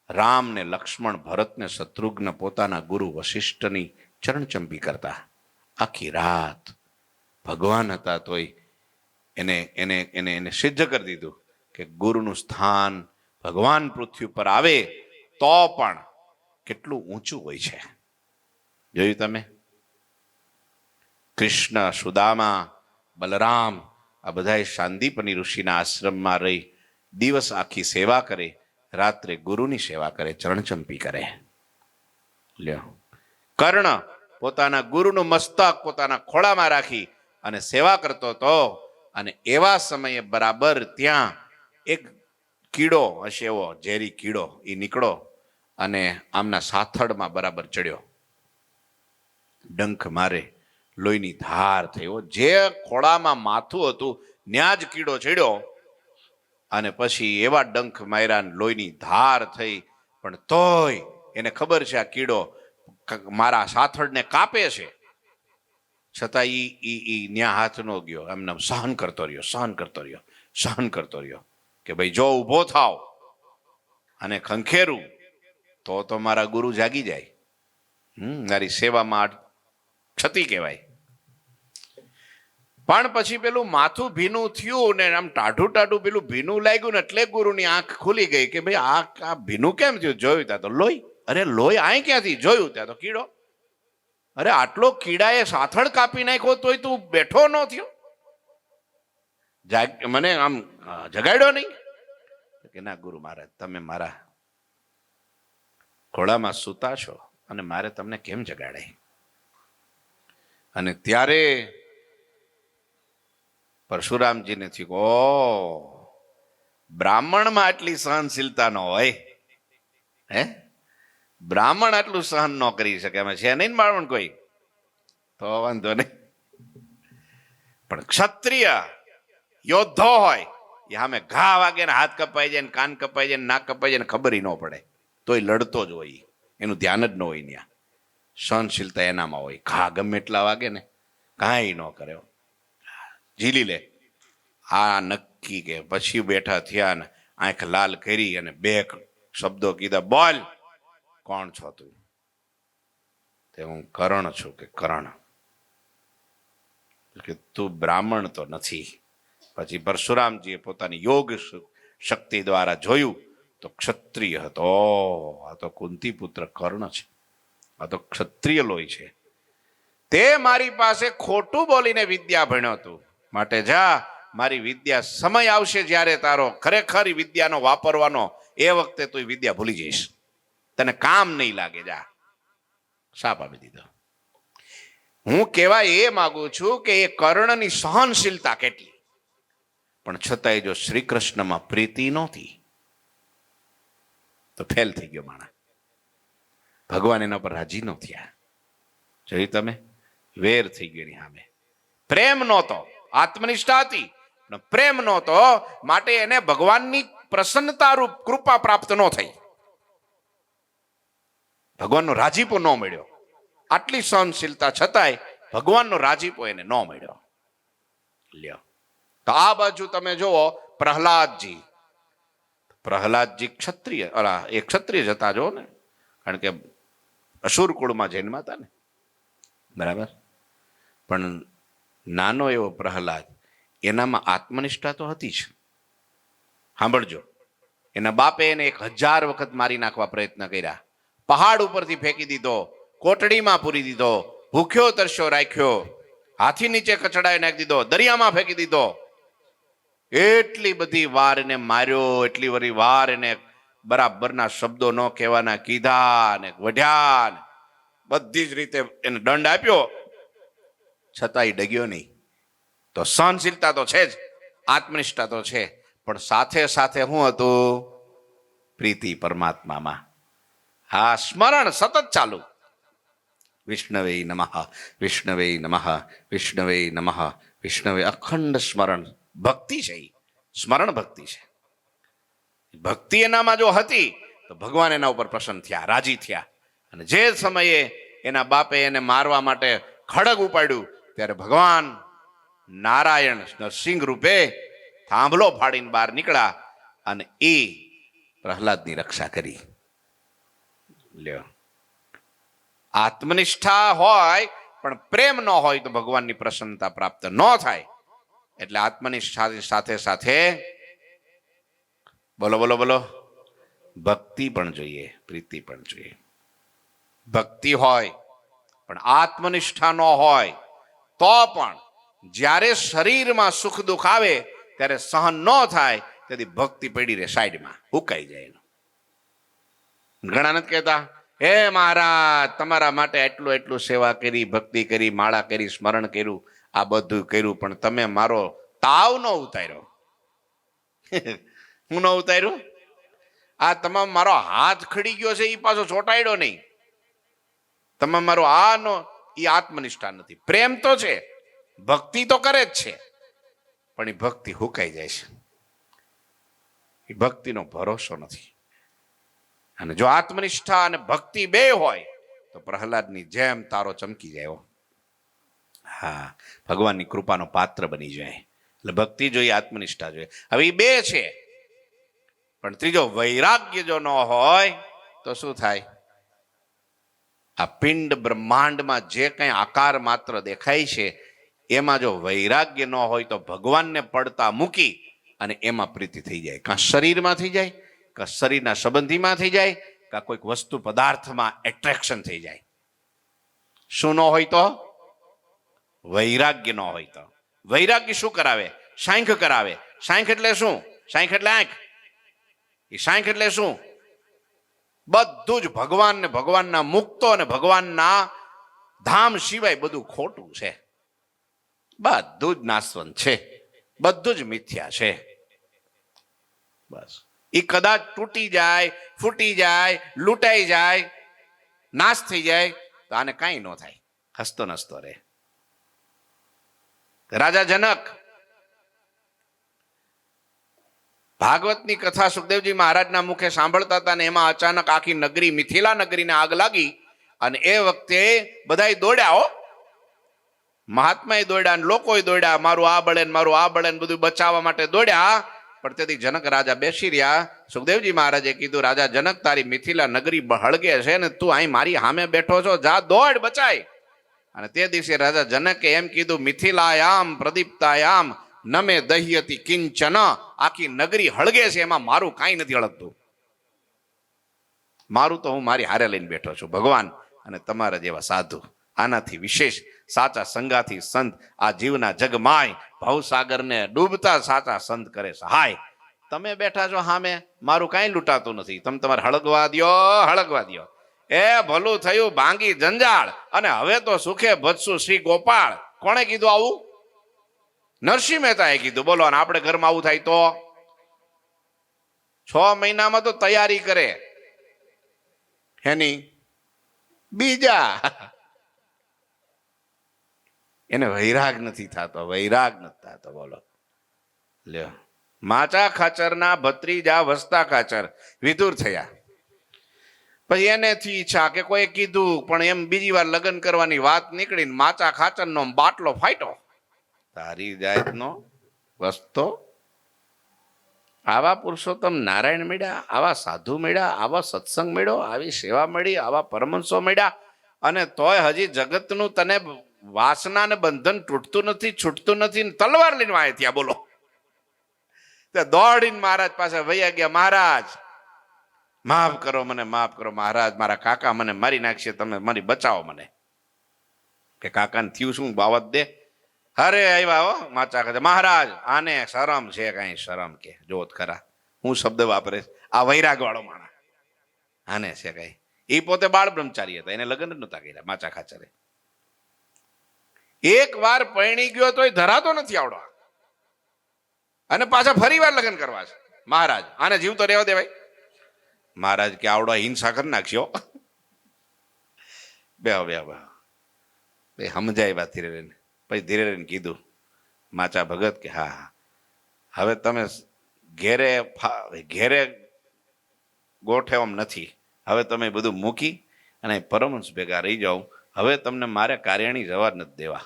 રામ ને લક્ષ્મણ, ભરત ને શત્રુઘ્ન પોતાના ગુરુ વશિષ્ઠની ચરણચંપી કરતા. આખી રાત ભગવાન હતા તોય એને એને એને એને સિદ્ધ કરી દીધું કે ગુરુનું સ્થાન ભગવાન પૃથ્વી પર આવે તો પણ કેટલું ઊંચું હોય છે. જોયું તમે? કૃષ્ણ, સુદામા, બલરામ આ બધા શાંદીપની ઋષિના આશ્રમમાં રહી દિવસ આખી સેવા કરે, રાત્રે ગુરુની સેવા કરે, ચરણચંપી કરે. લ્યો, કર્ણ પોતાના ગુરુનું મસ્તક પોતાના ખોળામાં રાખી અને સેવા કરતો હતો. અને એવા સમયે બરાબર ત્યાં એક કીડો હશે, એવો ઝેરી કીડો એ નીકળો અને આમના સાથળમાં બરાબર ચડ્યો. ડંખ મારે, લોહીની ધાર થયો. જે ખોળામાં માથું હતું ત્યાં જ કીડો ચડ્યો અને પછી એવા ડંખ માર્યા, લોહીની ધાર થઈ. પણ તોય એને ખબર છે આ કીડો મારા સાથળને કાપે છે, છતાં ઈ ન્યા હાથ નો ગયો. એમને સહન કરતો રહ્યો કે ભાઈ જો ઊભો થાવ અને ખંખેરું તો મારા ગુરુ જાગી જાય. મારી સેવામાં ક્ષતિ કહેવાય. પણ પછી પેલું માથું ભીનું થયું ને આમ ટાઢું પેલું ભીનું લાગ્યું ને એટલે ગુરુની આંખ ખુલી ગઈ કે ભાઈ આ ભીનું કેમ થયું? જોયું ત્યાં તો લોહી. અરે લોહી આય ક્યાંથી? જોયું ત્યાં તો કીડો. અરે આટલો કીડાએ સાથળ કાપી નાખ્યો તોય તું બેઠો ન થયો? મને આમ જગાડ્યો નહીં કે ના ગુરુ મહારાજ, તમે મારા ખોળામાં સૂતા છો અને મારે તમને કેમ જગાડાય? અને ત્યારે પરશુરામજીને થયું, ઓ બ્રાહ્મણમાં આટલી સહનશીલતા ન હોય. બ્રાહ્મણ આટલું સહન ન કરી શકે. અમે છે નહીં બ્રાહ્મણ કોઈ, તો વાંધો નહીં. પણ ક્ષત્રિય યોદ્ધો હોય એ સામે ઘા વાગે ને હાથ કપાઈ જાય ને કાન કપાઈ જાય ને નાક કપાઈ જાય ને ખબર ન પડે તોય લડતો જ હોય. એનું ધ્યાન જ ન હોય. ત્યાં સહનશીલતા એનામાં હોય. ઘા ગમે એટલા વાગે ને કાંઈ ન કરે, ઝીલી લે. આ નક્કી કે પછી બેઠા થયા ને આંખ લાલ કરી અને બે શબ્દો કીધા, બોલ કોણ છો તું? તે હું કર્ણ છું. કે કર્ણ? કે તું બ્રાહ્મણ તો નથી. પછી પરશુરામજીએ પોતાની યોગ શક્તિ દ્વારા જોયું તો ક્ષત્રિય હતો. આ તો કુંતી પુત્ર કર્ણ છે, આ તો ક્ષત્રિય લોહી છે. તે મારી પાસે ખોટું બોલીને વિદ્યા ભણ્યો તું, માટે જા મારી વિદ્યા સમય આવશે જ્યારે તારો ખરેખર વિદ્યાનો વાપરવાનો, એ વખતે તું વિદ્યા ભૂલી જઈશ, તને કામ નહીં લાગે. જા. શાપ આપી દીધો. હું કહેવા એ માંગુ છું કે એ કર્ણની સહનશીલતા કેટલી, પણ છતાંય જો શ્રી કૃષ્ણમાં પ્રીતિ નહોતી તો ફેલ થઈ ગયો માણસ. ભગવાન એના પર રાજી ન થયા. જોયું તમે? વેર થઈ ગયો એની સામે. પ્રેમ નહોતો, આત્મનિષ્ઠા હતી પણ પ્રેમ નહોતો, માટે એને ભગવાનની પ્રસન્નતા રૂપ કૃપા પ્રાપ્ત ન થઈ. ભગવાનનો રાજીપો ન મળ્યો. આટલી સહનશીલતા છતાંય ભગવાનનો રાજીપો એને ન મળ્યો. લ્યો, તો આ બાજુ તમે જુઓ પ્રહલાદજી. પ્રહલાદજી ક્ષત્રિય, એ ક્ષત્રિય જ હતા જો ને, કારણ કે અસુર કુળમાં જન્મ્યા હતા ને, બરાબર. પણ નાનો એવો પ્રહલાદ, એનામાં આત્મનિષ્ઠા તો હતી જ. સાંભળજો, એના બાપે એને 1000 વખત મારી નાખવા પ્રયત્ન કર્યા. પહાડ ઉપરથી ફેંકી દીધો, કોટડીમાં પૂરી દીધો, ભૂખ્યો તરસ્યો રાખ્યો, હાથી નીચે કચડાઈ નાખી દીધો, દરિયામાં ફેંકી દીધો. એટલી બધી વાર એને માર્યો, એટલી બધી વાર એને બરાબરના શબ્દો ન કહેવાના કીધા ને વઢ્યા ને બધી જ રીતે એને દંડ આપ્યો, છતાંય ડગ્યો નહીં. તો સહનશીલતા તો છે જ, આત્મનિષ્ઠા તો છે, પણ સાથે સાથે શું હતું? પ્રીતિ પરમાત્મામાં. હા, સ્મરણ સતત ચાલુ. વિષ્ણવે નમઃ, વિષ્ણવે નમઃ, વિષ્ણવે નમઃ, વિષ્ણવે. અખંડ સ્મરણ ભક્તિ છે. એ સ્મરણ ભક્તિ છે. ભક્તિ એનામાં જો હતી તો ભગવાન એના ઉપર પ્રસન્ન થયા, રાજી થયા. અને જે સમયે એના બાપે એને મારવા માટે ખડગ ઉપાડ્યું ત્યારે ભગવાન નારાયણ નરસિંહ રૂપે થાંભલો ફાડીને બહાર નીકળ્યા અને એ પ્રહલાદની રક્ષા કરી. લ્યો, આત્મનિષ્ઠા હોય પણ પ્રેમ ન હોય તો ભગવાનની પ્રસન્નતા પ્રાપ્ત ન થાય. એટલે આત્મનિષ્ઠા સાથે સાથે બોલો બોલો બોલો ભક્તિ પણ જોઈએ, પ્રીતિ પણ જોઈએ. ભક્તિ હોય પણ આત્મનિષ્ઠા ન હોય તો પણ જ્યારે શરીરમાં સુખ દુઃખ આવે ત્યારે સહન ન થાય તેથી ભક્તિ પડી રહે, સાઈડમાં હુકાઈ જાય. ઘણા નથી કહેતા, હે મહારાજ તમારા માટે એટલું એટલું સેવા કરી, ભક્તિ કરી, માળા કરી, સ્મરણ કર્યું, આ બધું કર્યું, પણ તમે મારો તાવ ન ઉતાર્યો. હું ન ઉતાર્યું? આ તમામ મારો હાથ ખડી ગયો છે એ પાછો ચોટાડ્યો નહીં. તમે મારો આ નો, એ આત્મનિષ્ઠા નથી. પ્રેમ તો છે, ભક્તિ તો કરે જ છે, પણ એ ભક્તિ હુકાઈ જાય છે. એ ભક્તિનો ભરોસો નથી. અને જો આત્મનિષ્ઠા અને ભક્તિ બે હોય તો પ્રહલાદની જેમ તારો ચમકી જાય. હા, ભગવાનની કૃપાનો પાત્ર બની જાય. એટલે ભક્તિ જોઈએ, આત્મનિષ્ઠા જોઈએ. હવે એ બે છે, પણ ત્રીજો વૈરાગ્ય જો ન હોય તો શું થાય? આ પિંડ બ્રહ્માંડમાં જે કંઈ આકાર માત્ર દેખાય છે એમાં જો વૈરાગ્ય ન હોય તો ભગવાનને પડતા મૂકી અને એમાં પ્રીતિ થઈ જાય. કાં શરીરમાં થઈ જાય, કાં શરીરના સંબંધીમાં થઈ જાય, કાં કોઈક વસ્તુ પદાર્થમાં એટ્રેક્શન થઈ જાય. શું ન હોય તો? વૈરાગ્ય ન હોય તો. વૈરાગ્ય શું કરાવે? સાંખ કરાવે. સાંખ એટલે શું? સાંખ એટલે આંખ. એ સાંખ એટલે શું? બધું જ ભગવાન ને ભગવાનના મુક્તો અને ભગવાનના ધામ સિવાય બધું ખોટું છે. બધું જ નાશવંત છે, બધું જ મિથ્યા છે. બસ એ કદાચ તૂટી જાય, ફૂટી જાય, લૂંટાઈ જાય, નાશ થઈ જાય તો આને કાંઈ ન થાય, હસતો નસતો રહે. રાજા જનક ભાગવતની કથા સુખદેવજી મહારાજના મુખે સાંભળતા હતા ને એમાં અચાનક આખી નગરી, મિથિલા નગરીને આગ લાગી અને એ વખતે બધાય દોડ્યા. હો, મહાત્માએ દોડ્યા ને લોકોએ દોડ્યા, મારું આ બળે ને મારું આ બળે ને બધું બચાવવા માટે દોડ્યા. પણ તેથી જનક રાજા બેસી રહ્યા. સુખદેવજી મહારાજે કીધું, રાજા જનક તારી મિથિલા નગરી હળગે છે ને તું અહીં મારી સામે બેઠો છો, જા દોડ બચાય. અને તે દિવસે રાજા જનકે એમ કીધું, મિથિલાયામ પ્રદીપ્તાયામ નમે દહ્યતિ કિંચન. આખી નગરી હળગે છે, એમાં મારું કાંઈ નથી હળગતું. મારું તો હું મારી હારે લઈને બેઠો છું, ભગવાન અને તમારા જેવા સાધુ. આનાથી વિશેષ સાચા સંગાથી સંત આ જીવના જગમાય ભવસાગરને ડૂબતા સાચા સંત કરે સહાય. તમે બેઠા છો સામે, મારું કાંઈ લૂંટાતું નથી. તમે તમારે હળગવા દ્યો, હળગવા દ્યો. એ ભલું થયું ભાંગી જંજાળ અને હવે તો સુખે ભજશું શ્રી ગોપાળ. કોણે કીધું આવું? નરસિંહ મહેતાએ કીધું. બોલો, અને આપણે ઘરમાં આવું થાય તો 6 મહિનામાં તો તૈયારી કરે એની બીજા. એને વૈરાગ નથી થતો, વૈરાગ નથી થતો. બોલો લ્યો, માચા ખાચરના ભત્રીજા વસતા ખાચર વિધુર થયા. પછી એનેથી ઈચ્છા કે કોઈ કીધું પણ એમ બીજી વાર લગ્ન કરવાની વાત નીકળીને માચા ખાચરનો બાટલો ફાટ્યો. તારી જાતનો વસ્તો. આવા પુરુષોત્તમ નારાયણ મળ્યા, આવા સાધુ મળ્યા, આવા સત્સંગ મળ્યો, આવી સેવા મળી, આવા પરમહંસો મળ્યા, અને તોય હજી જગતનું તને વાસના ને બંધન તૂટતું નથી, છૂટતું નથી. તલવાર લઈને વાય ત્યાં. બોલો, દોડીને મહારાજ પાસે વૈયા ગયા. મહારાજ માફ કરો મને, માફ કરો મહારાજ, મારા કાકા મને મારી નાખશે, તમે મારી બચાવો મને. કે કાકાને થયું શું? બાવત દે. અરે આવ્યા હો માચા ખાચર. મહારાજ આને શરમ છે, કઈ શરમ કે જોત ખરા. હું શબ્દ વાપરે, આ વૈરાગ વાળો માણસ આને છે કઈ. એ પોતે બાળ બ્રહ્મચારી હતા, એને લગ્ન જ નહોતા કર્યા માચા ખાચરે. એક વાર પરણી ગયો તો ધરાતો નથી આવડો, અને પાછા ફરી વાર લગ્ન કરવા છે. મહારાજ આને જીવ તો રહેવા દેવાય. મહારાજ કે આવડો હિંસા કરી નાખ્યો. બે બે એ સમજાવ્યા ધીરે રહીને. પછી ધીરે રહીને કીધું માચા ભગત કે હા હા, હવે તમે ઘેરે ઘેરે ગોઠવમ નથી, હવે તમે બધું મૂકી અને પરમહંસ ભેગા રહી જાઓ. હવે તમને મારે કાર્યાણી જવા નથી દેવા.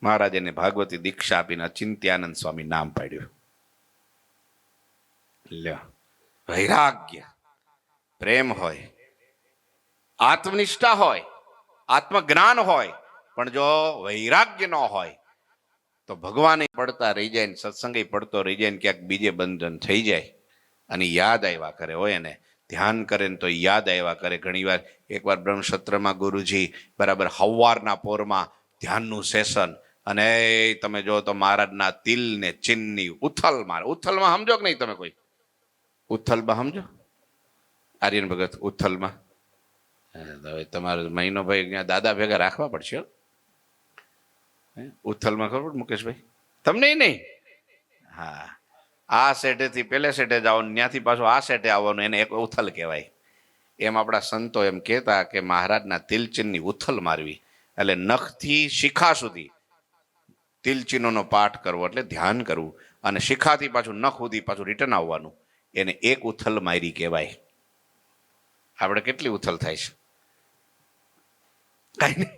મહારાજને ભાગવતી દીક્ષા આપીને અચિંત્યાનંદ સ્વામી નામ પાડ્યું. લ્યો, વૈરાગ્ય, પ્રેમ હોય, આત્મનિષ્ઠા હોય, આત્મજ્ઞાન હોય, પણ જો વૈરાગ્ય ન હોય તો ભગવાન પડતા રહી જાય ને સત્સંગે પડતો રહી જાય ને ક્યાંક બીજે બંધન થઈ જાય અને યાદ આવ્યા કરે. હોય ને ધ્યાન કરે ને તો યાદ આવ્યા કરે. ઘણીવાર એકવાર બ્રહ્મસત્રમાં ગુરુજી બરાબર હવારના પોરમાં ધ્યાનનું સેશન, અને તમે જો તો મહારાજના તિલ ને ચિન્ની ઉથલ મારે. ઉથલમાં સમજો કે નહીં તમે? કોઈ ઉથલમાં સમજો? આર્યન ભગત ઉથલમાં હવે તમારે મહિનો ભાઈ ત્યાં દાદા ભેગા રાખવા પડશે. ઉથલમાં ખબર મુકેશભાઈ તમને? નહીં. હા, આ સેટેથી પેલે સેટે જવાનું, ત્યાંથી પાછું આ સેટે આવવાનું, એને એક ઉથલ કહેવાય. એમ આપણા સંતો એમ કહેતા કે મહારાજના તિલચિન્હની ઉથલ મારવી, એટલે નખથી શિખા સુધી તિલચિહ્નોનો પાઠ કરવો એટલે ધ્યાન કરવું, અને શિખાથી પાછું નખ સુધી પાછું રિટર્ન આવવાનું, એને એક ઉથલ મારી કહેવાય. આપણે કેટલી ઉથલ થાય છે? કઈ નહીં,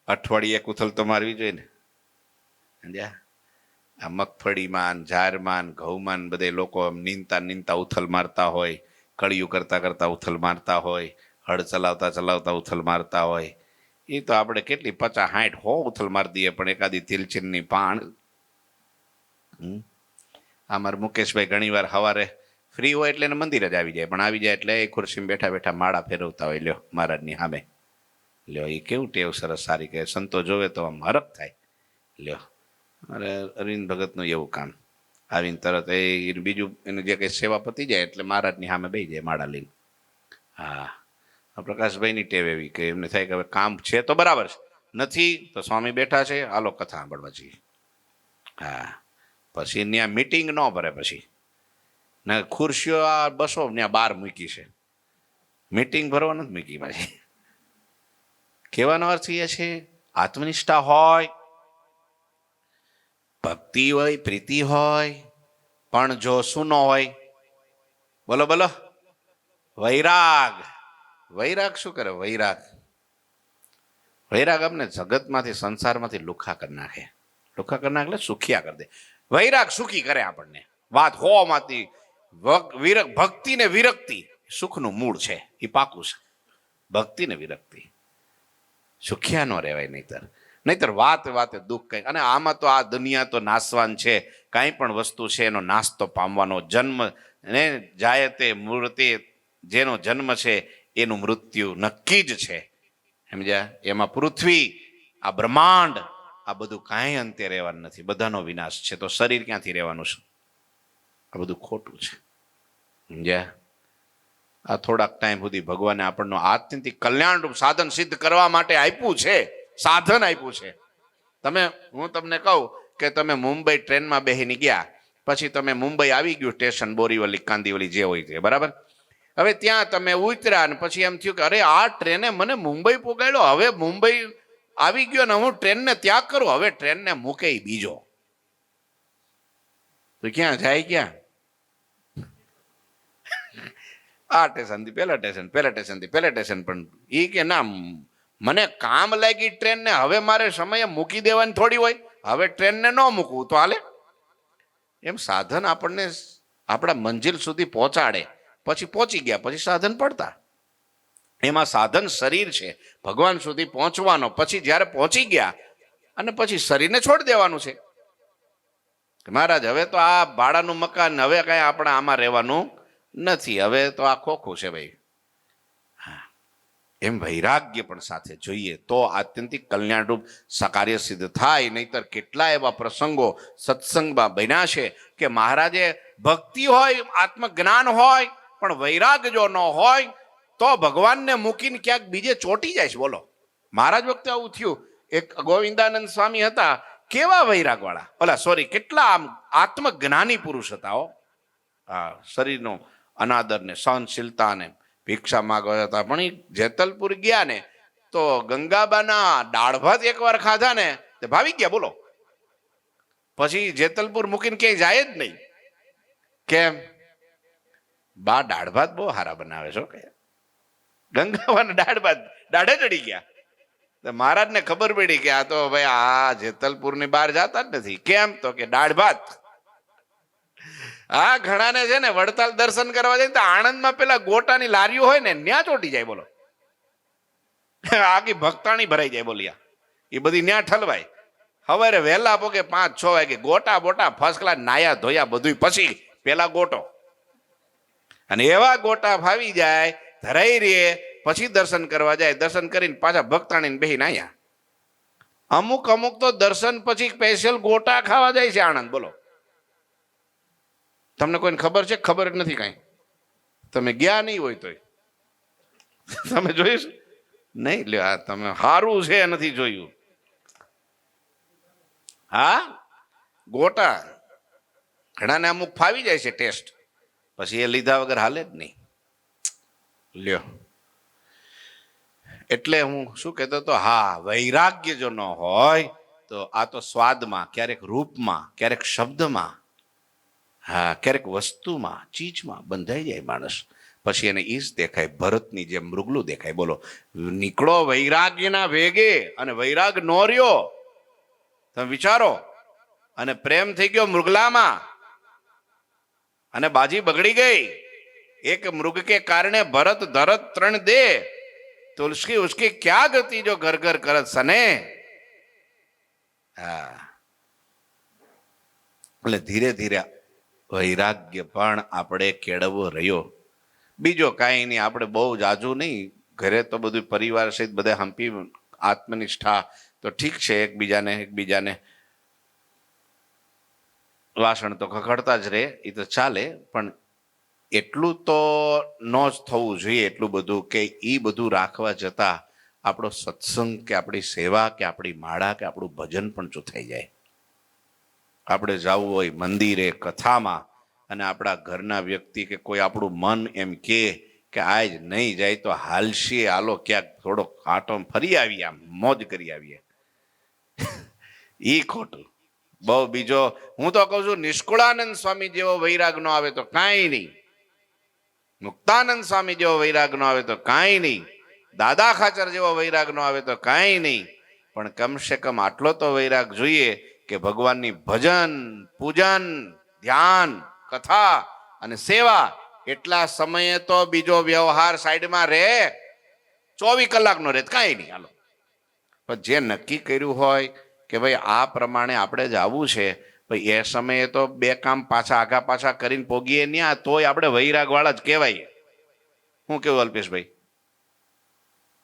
અઠવાડિયે એક ઉથલ તો મારવી જોઈએ ને. આ મગફળીમાં, ઝારમાં, ઘઉંમાં બધે લોકો નીંદતા ઉથલ મારતા હોય, કળિયું કરતા કરતા ઉથલ મારતા હોય, હળ ચલાવતા ચલાવતા ઉથલ મારતા હોય. એ તો આપણે કેટલી 50, 60, 100 ઉથલ મારી દઈએ, પણ એકાદી તિલચિન્હની પાણ. અમારે મુકેશભાઈ ઘણી વાર સવારે ફ્રી હોય એટલે એને મંદિર જ આવી જાય, પણ આવી જાય એટલે એ ખુરશીમાં બેઠા બેઠા માળા ફેરવતા હોય. લ્યો, મહારાજની સામે. લ્યો, એ કેવું ટેવ સરસ, સારી કે સંતો જોવે તો આમ હરખ થાય. લ્યો, અરે અરવિંદ ભગતનું એવું કામ. આવીને તરત એ બીજું એનું જે કંઈ સેવા પતી જાય એટલે મહારાજની સામે બેસી જાય માળા લઈને. હા, પ્રકાશભાઈની ટેવ એવી કે એમને થાય કે હવે કામ છે તો બરાબર છે, નથી તો સ્વામી બેઠા છે, હાલો કથા સાંભળવા જઈએ. હા, પછી ત્યાં મીટિંગ ન ભરે, પછી ને ખુરશીઓ આ બસો ત્યાં બહાર મૂકી છે, મીટિંગ ભરવા નથી મૂકી. પાછી કહેવાનો અર્થ એ છે આત્મનિષ્ઠા હોય, ભક્તિ હોય, પ્રીતિ હોય, પણ જો શું ન હોય? બોલો બોલો. વૈરાગ. વૈરાગ શું કરે? વૈરાગ અમને જગતમાંથી, સંસારમાંથી લુખા કરી નાખે. લુખા કરી નાખે એટલે સુખિયા કરી દે. વૈરાગ સુખી કરે આપણને. વાત હોમાંથી ભક્તિ ને વિરક્તિ સુખનું મૂળ છે, એ પાકું છે. ભક્તિ ને વિરક્તિ, સુખિયા ન રહેવાય. નહીતર વાતે દુઃખ કઈ. અને આમાં તો આ દુનિયા તો નાશવાન છે. કાંઈ પણ વસ્તુ છે એનો નાશ તો પામવાનો. જન્મ ને જાય તે મૂર્તિ, જેનો જન્મ છે એનું મૃત્યુ નક્કી જ છે. સમજ્યા? એમાં પૃથ્વી, આ બ્રહ્માંડ, આ બધું કાંઈ અંતે રહેવાનું નથી. બધાનો વિનાશ છે. તો શરીર ક્યાંથી રહેવાનું છે? આ બધું ખોટું છે. સમજ્યા? આ થોડાક ટાઈમ સુધી ભગવાને આપણનો આત્યંતિક કલ્યાણરૂપ સાધન સિદ્ધ કરવા માટે આપ્યું છે. સાધન આપ્યું છે. હું તમને કહું કે તમે મુંબઈ ટ્રેનમાં બેસીને ગયા, પછી તમે મુંબઈ આવી ગયું સ્ટેશન, બોરીવલી, કાંદીવલી જે હોય તે, બરાબર. હવે ત્યાં તમે ઉતર્યા ને પછી એમ થયું કે અરે આ ટ્રેને મને મુંબઈ પોગાડ્યો, હવે મુંબઈ આવી ગયો ને હું ટ્રેનને ત્યાગ કરું, હવે ટ્રેનને મૂકે બીજો, તો ક્યાં જાય? ક્યાં? આ સ્ટેશનથી પેલા સ્ટેશન, પેલા સ્ટેશનથી પેલા સ્ટેશન. પણ એ કે ના, મને કામ લાગી ટ્રેનને, હવે મારે સમયે મૂકી દેવાની થોડી હોય, હવે ટ્રેનને ન મૂકવું તો હાલે. એમ સાધન આપણને આપણા મંજિલ સુધી પહોંચાડે, પછી પહોંચી ગયા પછી સાધન પડતા. એમાં સાધન શરીર છે ભગવાન સુધી પહોંચવાનો. પછી જ્યારે પહોંચી ગયા અને પછી શરીરને છોડી દેવાનું છે. મહારાજ હવે તો આ ભાડાનું મકાન, હવે કઈ આપણે આમાં રહેવાનું નથી, હવે તો આ ખોખું છે ભાઈ. એમ વૈરાગ્ય પણ સાથે જોઈએ તો આત્યંતિક કલ્યાણરૂપ કાર્ય સિદ્ધ થાય. નહીતર કેટલા એવા પ્રસંગો સત્સંગમાં બન્યા છે કે મહારાજે ભક્તિ હોય, આત્મજ્ઞાન હોય, પણ વૈરાગ જો ન હોય તો ભગવાનને મૂકીને ક્યાંક બીજે ચોટી જાય છે. બોલો, મહારાજ વખતે આવું થયું. એક ગોવિંદાનંદ સ્વામી હતા, કેવા વૈરાગ વાળા, કેટલા આત્મજ્ઞાની પુરુષ હતા. શરીરનો અનાદર ને સહનશીલતા ને ભિક્ષા માગવા હતા. પણ એ જેતલપુર ગયા ને તો ગંગાબાના દાળ ભાત એકવાર ખાધા ને તે ભાવી ગયા બોલો. પછી જેતલપુર મૂકીને ક્યાંય જાય જ નહીં. કેમ? બા દાળ ભાત બહુ સારા બનાવે છો કે ગંગાબાના દાળ ભાત દાઢે ચડી ગયા. મહારાજને ખબર પડી કે આ તો ભાઈ આ જેતલપુર ની બહાર જતા જ નથી. કેમ? તો કે દાળ ભાત. આ ઘણાને છે ને વડતાલ દર્શન કરવા જાય તો આણંદમાં પેલા ગોટાની લારીઓ હોય ને ન્યા ચોટી જાય બોલો. આખી ભક્તાણી ભરાઈ જાય બોલ્યા. એ બધી ન્યા ઠલવાય. હવે વહેલા પોકે 5-6 વાગે ગોટા બોટા ફર્સ્ટ ક્લાસ નાયા ધોયા બધું પછી પેલા ગોટો. અને એવા ગોટા ફાવી જાય ધરાઈ રે પછી દર્શન કરવા જાય. દર્શન કરીને પાછા ભક્તાણીને બેહીને આયા. અમુક તો દર્શન પછી સ્પેશિયલ ગોટા ખાવા જાય છે આણંદ બોલો. તમને કોઈને ખબર છે? ખબર જ નથી કાંઈ. તમે ગયા નહીં હોય તોય તમે જોઈશું નહીં. લ્યો આ તમે સારું છે નથી જોયું. હા ગોટા ઘણાને અમુક ફાવી જાય છે ટેસ્ટ, પછી એ લીધા વગર હાલે જ નહીં. લ્યો એટલે હું શું કહેતો હતો, હા વૈરાગ્ય જો ન હોય તો આ તો સ્વાદમાં, ક્યારેક રૂપમાં, ક્યારેક શબ્દમાં, હા ક્યારેક વસ્તુમાં, ચીજમાં બંધાઈ જાય માણસ. પછી એને ઈજ દેખાય, ભરતની જેમ મૃગલું દેખાય બોલો. નીકળો વૈરાગ્યના વેગે અને વૈરાગ નો રહ્યો. તમે વિચારો, અને પ્રેમ થઈ ગયો મૃગલામાં અને બાજી બગડી ગઈ. એક મૃગ કે કારણે ભરત ધરત 3 દે, તુલસી ઉસકી ક્યાં ગતિ જો ઘર ઘર કરત સને. હા એટલે ધીરે ધીરે વૈરાગ્ય પણ આપણે કેળવવો રહ્યો. બીજો કાંઈ નહીં, આપણે બહુ જાજુ નહીં. ઘરે તો બધું પરિવાર સહિત બધા હંપી આત્મનિષ્ઠા તો ઠીક છે, એકબીજાને વાસણ તો ખખડતા જ રહે, એ તો ચાલે. પણ એટલું તો ન જ થવું જોઈએ, એટલું બધું કે એ બધું રાખવા જતાં આપણો સત્સંગ કે આપણી સેવા કે આપણી માળા કે આપણું ભજન પણ ચૂથાઈ જાય. આપણે જવું હોય મંદિરે કથામાં અને આપણા ઘરના વ્યક્તિ કે કોઈ આપણું મન એમ કે આજ નહીં જાય તો હાલશી, હાલો ક્યાંક થોડો આંટો ફરી આવીએ, આમ મોજ કરી આવીએ. ઈ ખોટું બહુ. બીજો હું તો કહું છું, નિષ્કુળાનંદ સ્વામી જેવો વૈરાગ નો આવે તો કાંઈ નહીં, મુક્તાનંદ સ્વામી જેવો વૈરાગ નો આવે તો કાંઈ નહીં, દાદા ખાચર જેવો વૈરાગ નો આવે તો કાંઈ નહીં, પણ કમસે કમ આટલો તો વૈરાગ જોઈએ કે ભગવાનની ભજન, પૂજન, ધ્યાન, કથા અને સેવા એટલા સમયે તો બીજો વ્યવહાર સાઈડમાં રહે. 24 કલાકનો રહે કાંઈ નહીં હાલો. પણ જે નક્કી કર્યું હોય કે ભાઈ આ પ્રમાણે આપણે જ આવવું છે, ભાઈ એ સમયે તો 2 કામ પાછા આગા પાછા કરીને પોગીએ ત્યાં, તોય આપણે વૈરાગ વાળા જ કહેવાય. શું કેવું અલ્પેશભાઈ?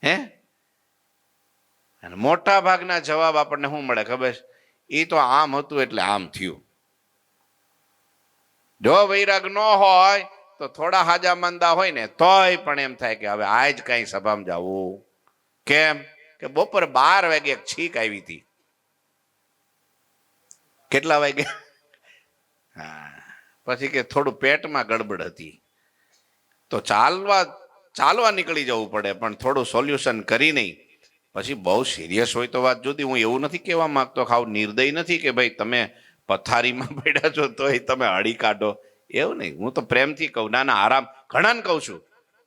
હે? અને મોટા ભાગના જવાબ આપણને શું મળે ખબર? એ તો આમ હતું એટલે આમ થયું. જો વૈરાગ ન હોય તો થોડા હાજા મંદા હોય ને તોય પણ એમ થાય કે હવે આજ કઈ સભામાં જવું. કેમ કે બપોર 12 વાગે એક છીક આવી હતી. કેટલા વાગે? હા પછી કે થોડું પેટમાં ગડબડ હતી તો ચાલવા નીકળી જવું પડે, પણ થોડું સોલ્યુશન કરી નહીં. પછી બહુ સિરિયસ હોય તો વાત જુદી. હું એવું નથી કહેવા માંગતો, ખાવ નિર્દય નથી કે ભાઈ તમે પથારીમાં પડ્યા છો તોય તમે હળી કાઢો, એવું નહીં. હું તો પ્રેમથી કહું, ના આરામ. ઘણાને કહું છું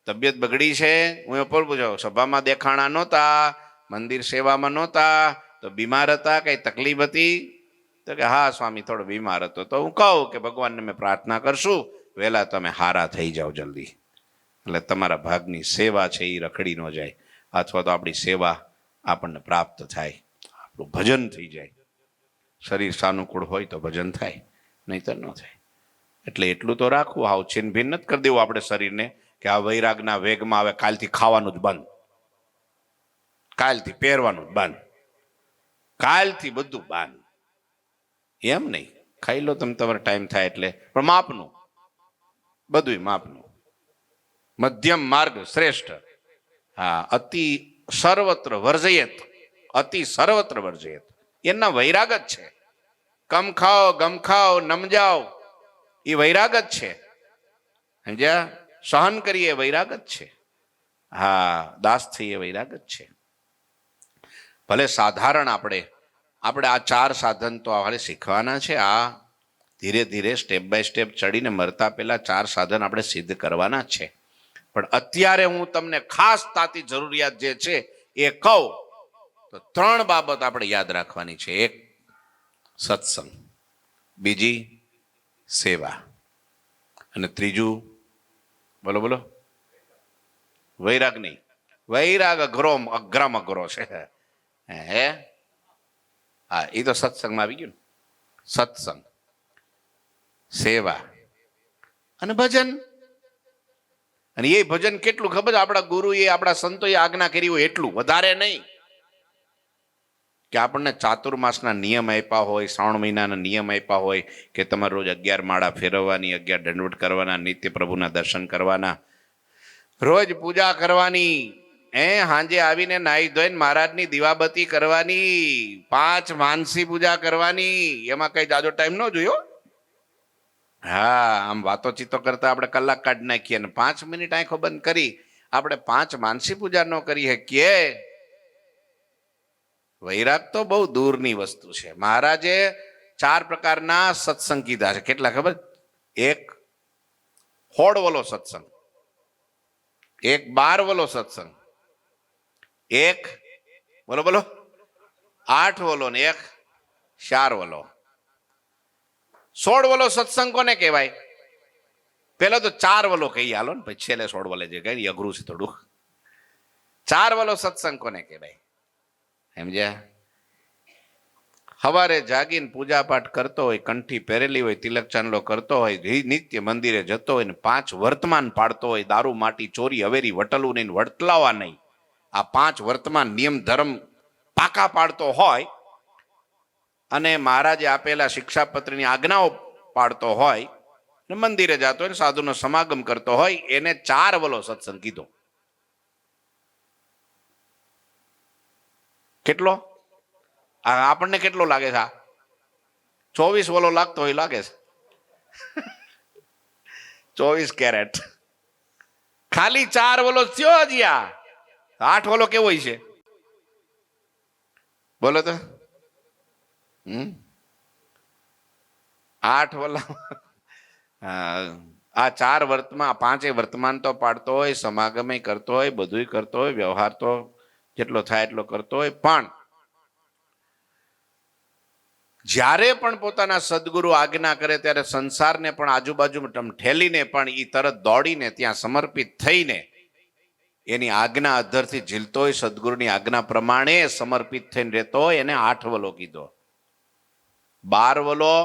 તબિયત બગડી છે, હું ઉપર પૂછો સભામાં દેખાણા નહોતા, મંદિર સેવામાં નહોતા, તો બીમાર હતા, કઈ તકલીફ હતી? તો કે હા સ્વામી થોડો બીમાર હતો. તો હું કહું કે ભગવાનને મેં પ્રાર્થના કરશું વહેલા તમે હારા થઈ જાઓ જલ્દી, એટલે તમારા ભાગની સેવા છે એ રખડી ન જાય, અથવા તો આપણી સેવા આપણને પ્રાપ્ત થાય, આપણું ભજન થઈ જાય. શરીર સાનુકૂળ હોય તો ભજન થાય, નહીતર ન થાય. એટલે એટલું તો રાખવું, હાવ છીન ભીન નથી કરી દેવું આપણે શરીરને કે આ વૈરાગના વેગમાં હવે કાલથી ખાવાનું જ બંધ, કાલથી પહેરવાનું જ બંધ, કાલથી બધું બંધ. એમ નહીં, ખાઈ લો તમે તમારો ટાઈમ થાય એટલે, પણ માપનું, બધું માપનું. મધ્યમ માર્ગ શ્રેષ્ઠ. હા અતિ સર્વત્ર વર્જયત, અતિ સર્વત્ર વર્જયત એના વૈરાગ જ છે. કમ ખાઓ ગમ ખાઓ નમ જાઓ એ વૈરાગ જ છે. સમજ્યા? સહન કરીએ વૈરાગ જ છે. હા દાસ થઈએ વૈરાગ જ છે. ભલે સાધારણ આપણે આ 4 સાધન તો આપણે શીખવાના છે. આ ધીરે ધીરે સ્ટેપ બાય સ્ટેપ ચડીને મરતા પહેલા 4 સાધન આપણે સિદ્ધ કરવાના છે. પણ અત્યારે હું તમને ખાસ તાતી જરૂરિયાત જે છે એ કહું તો 3 બાબત આપણે યાદ રાખવાની છે. એક સત્સંગ, બીજી સેવા, અને ત્રીજું બોલો બોલો વૈરાગ. નહીં, વૈરાગ અઘરામ અઘરો છે. હે હા, એ તો સત્સંગમાં આવી ગયું ને. સત્સંગ, સેવા અને ભજન. અને એ ભજન કેટલું ખબર? આપણા ગુરુએ આપણા સંતોએ આજ્ઞા કરી હોય એટલું, વધારે નહીં. કે આપણને ચાતુર્માસના નિયમ આપ્યા હોય, શ્રાવણ મહિનાના નિયમ આપ્યા હોય કે તમારે રોજ 11 માળા ફેરવવાની, 11 દંડવત કરવાના, નિત્ય પ્રભુના દર્શન કરવાના, રોજ પૂજા કરવાની, સાંજે આવીને નાહી ધોઈને મહારાજની દીવાબત્તી કરવાની, 5 માનસી પૂજા કરવાની. એમાં કઈ જાજો ટાઈમ ન જોયો. હા, આમ વાતોચીતો કરતા આપણે કલાક કાઢી નાખીએ ને 5 મિનિટ આંખો બંધ કરી આપણે 5 માનસી પૂજા ન કરી શકીએ. વૈરાગ તો બહુ દૂરની વસ્તુ છે. મહારાજે 4 પ્રકારના સત્સંગ કીધા છે. કેટલા ખબર? એક હોડવલો સત્સંગ, એક 12 વલો સત્સંગ, એક બોલો બોલો 8 વલો ને એક 4 વલો. 16 વલો સત્સંગ કોને કહેવાય? પેલા તો 4 વલો કહી હાલો ને, પછી છેલ્લે 16 વલે જે કઈ અઘરું છે થોડું. 4 વલો સત્સંગ કોને કહેવાય સમજ્યા? સવારે જાગીને પૂજા પાઠ કરતો હોય, કંઠી પહેરેલી હોય, તિલક ચાંદલો કરતો હોય, નિત્ય મંદિરે જતો હોય ને 5 વર્તમાન પાડતો હોય, દારૂ માટી ચોરી હવેરી વટલવું નહીં, વટલાવા નહીં, આ 5 વર્તમાન નિયમ ધર્મ પાકા પાડતો હોય અને મહારાજે આપેલા શિક્ષાપત્રની આજ્ઞાઓ પાડતો હોય ને મંદિરે જતો હોય, સાધુનો સમાગમ કરતો હોય, એને 4 વલો સત્સંગ કીધો. કેટલો? આપણને કેટલો લાગે છે? 24 વલો લાગતો હોય લાગે છે. 24 કેરેટ. ખાલી 4 વલો થયો હજી. આ 8 વલો કેવો હોય છે બોલો તો? 8 વલા આ 4 વર્તમાન, 5 વર્તમાન તો પાડતો હોય, સમાગમે કરતો હોય, બધું કરતો હોય, વ્યવહાર તો જેટલો થાય એટલો કરતો હોય. પણ જ્યારે પણ પોતાના સદગુરુ આજ્ઞા કરે ત્યારે સંસારને પણ આજુબાજુ ઠેલીને પણ એ તરત દોડીને ત્યાં સમર્પિત થઈને એની આજ્ઞા અધરથી ઝીલતો હોય, સદગુરુની આજ્ઞા પ્રમાણે સમર્પિત થઈને રહેતો હોય, એને 8 વલો કીધો. 12 વલો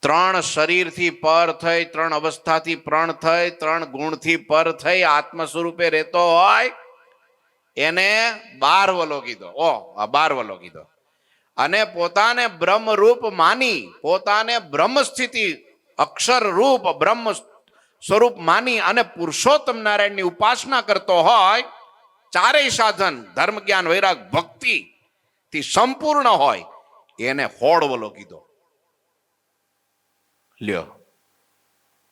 3 શરીરથી પર થઈ, 3 અવસ્થાથી પ્રણ થઈ, 3 ગુણથી પર થઈ આત્મ સ્વરૂપે રહેતો હોય એને 12 વલો કીધો. 12 વલો કીધો. અને પોતાને બ્રહ્મરૂપ માની, પોતાને બ્રહ્મ સ્થિતિ અક્ષર રૂપ બ્રહ્મ સ્વરૂપ માની અને પુરુષોત્તમ નારાયણની ઉપાસના કરતો હોય, 4 સાધન ધર્મ જ્ઞાન વૈરાગ ભક્તિ થી સંપૂર્ણ હોય, એને હોડવલો કીધો. લ્યો,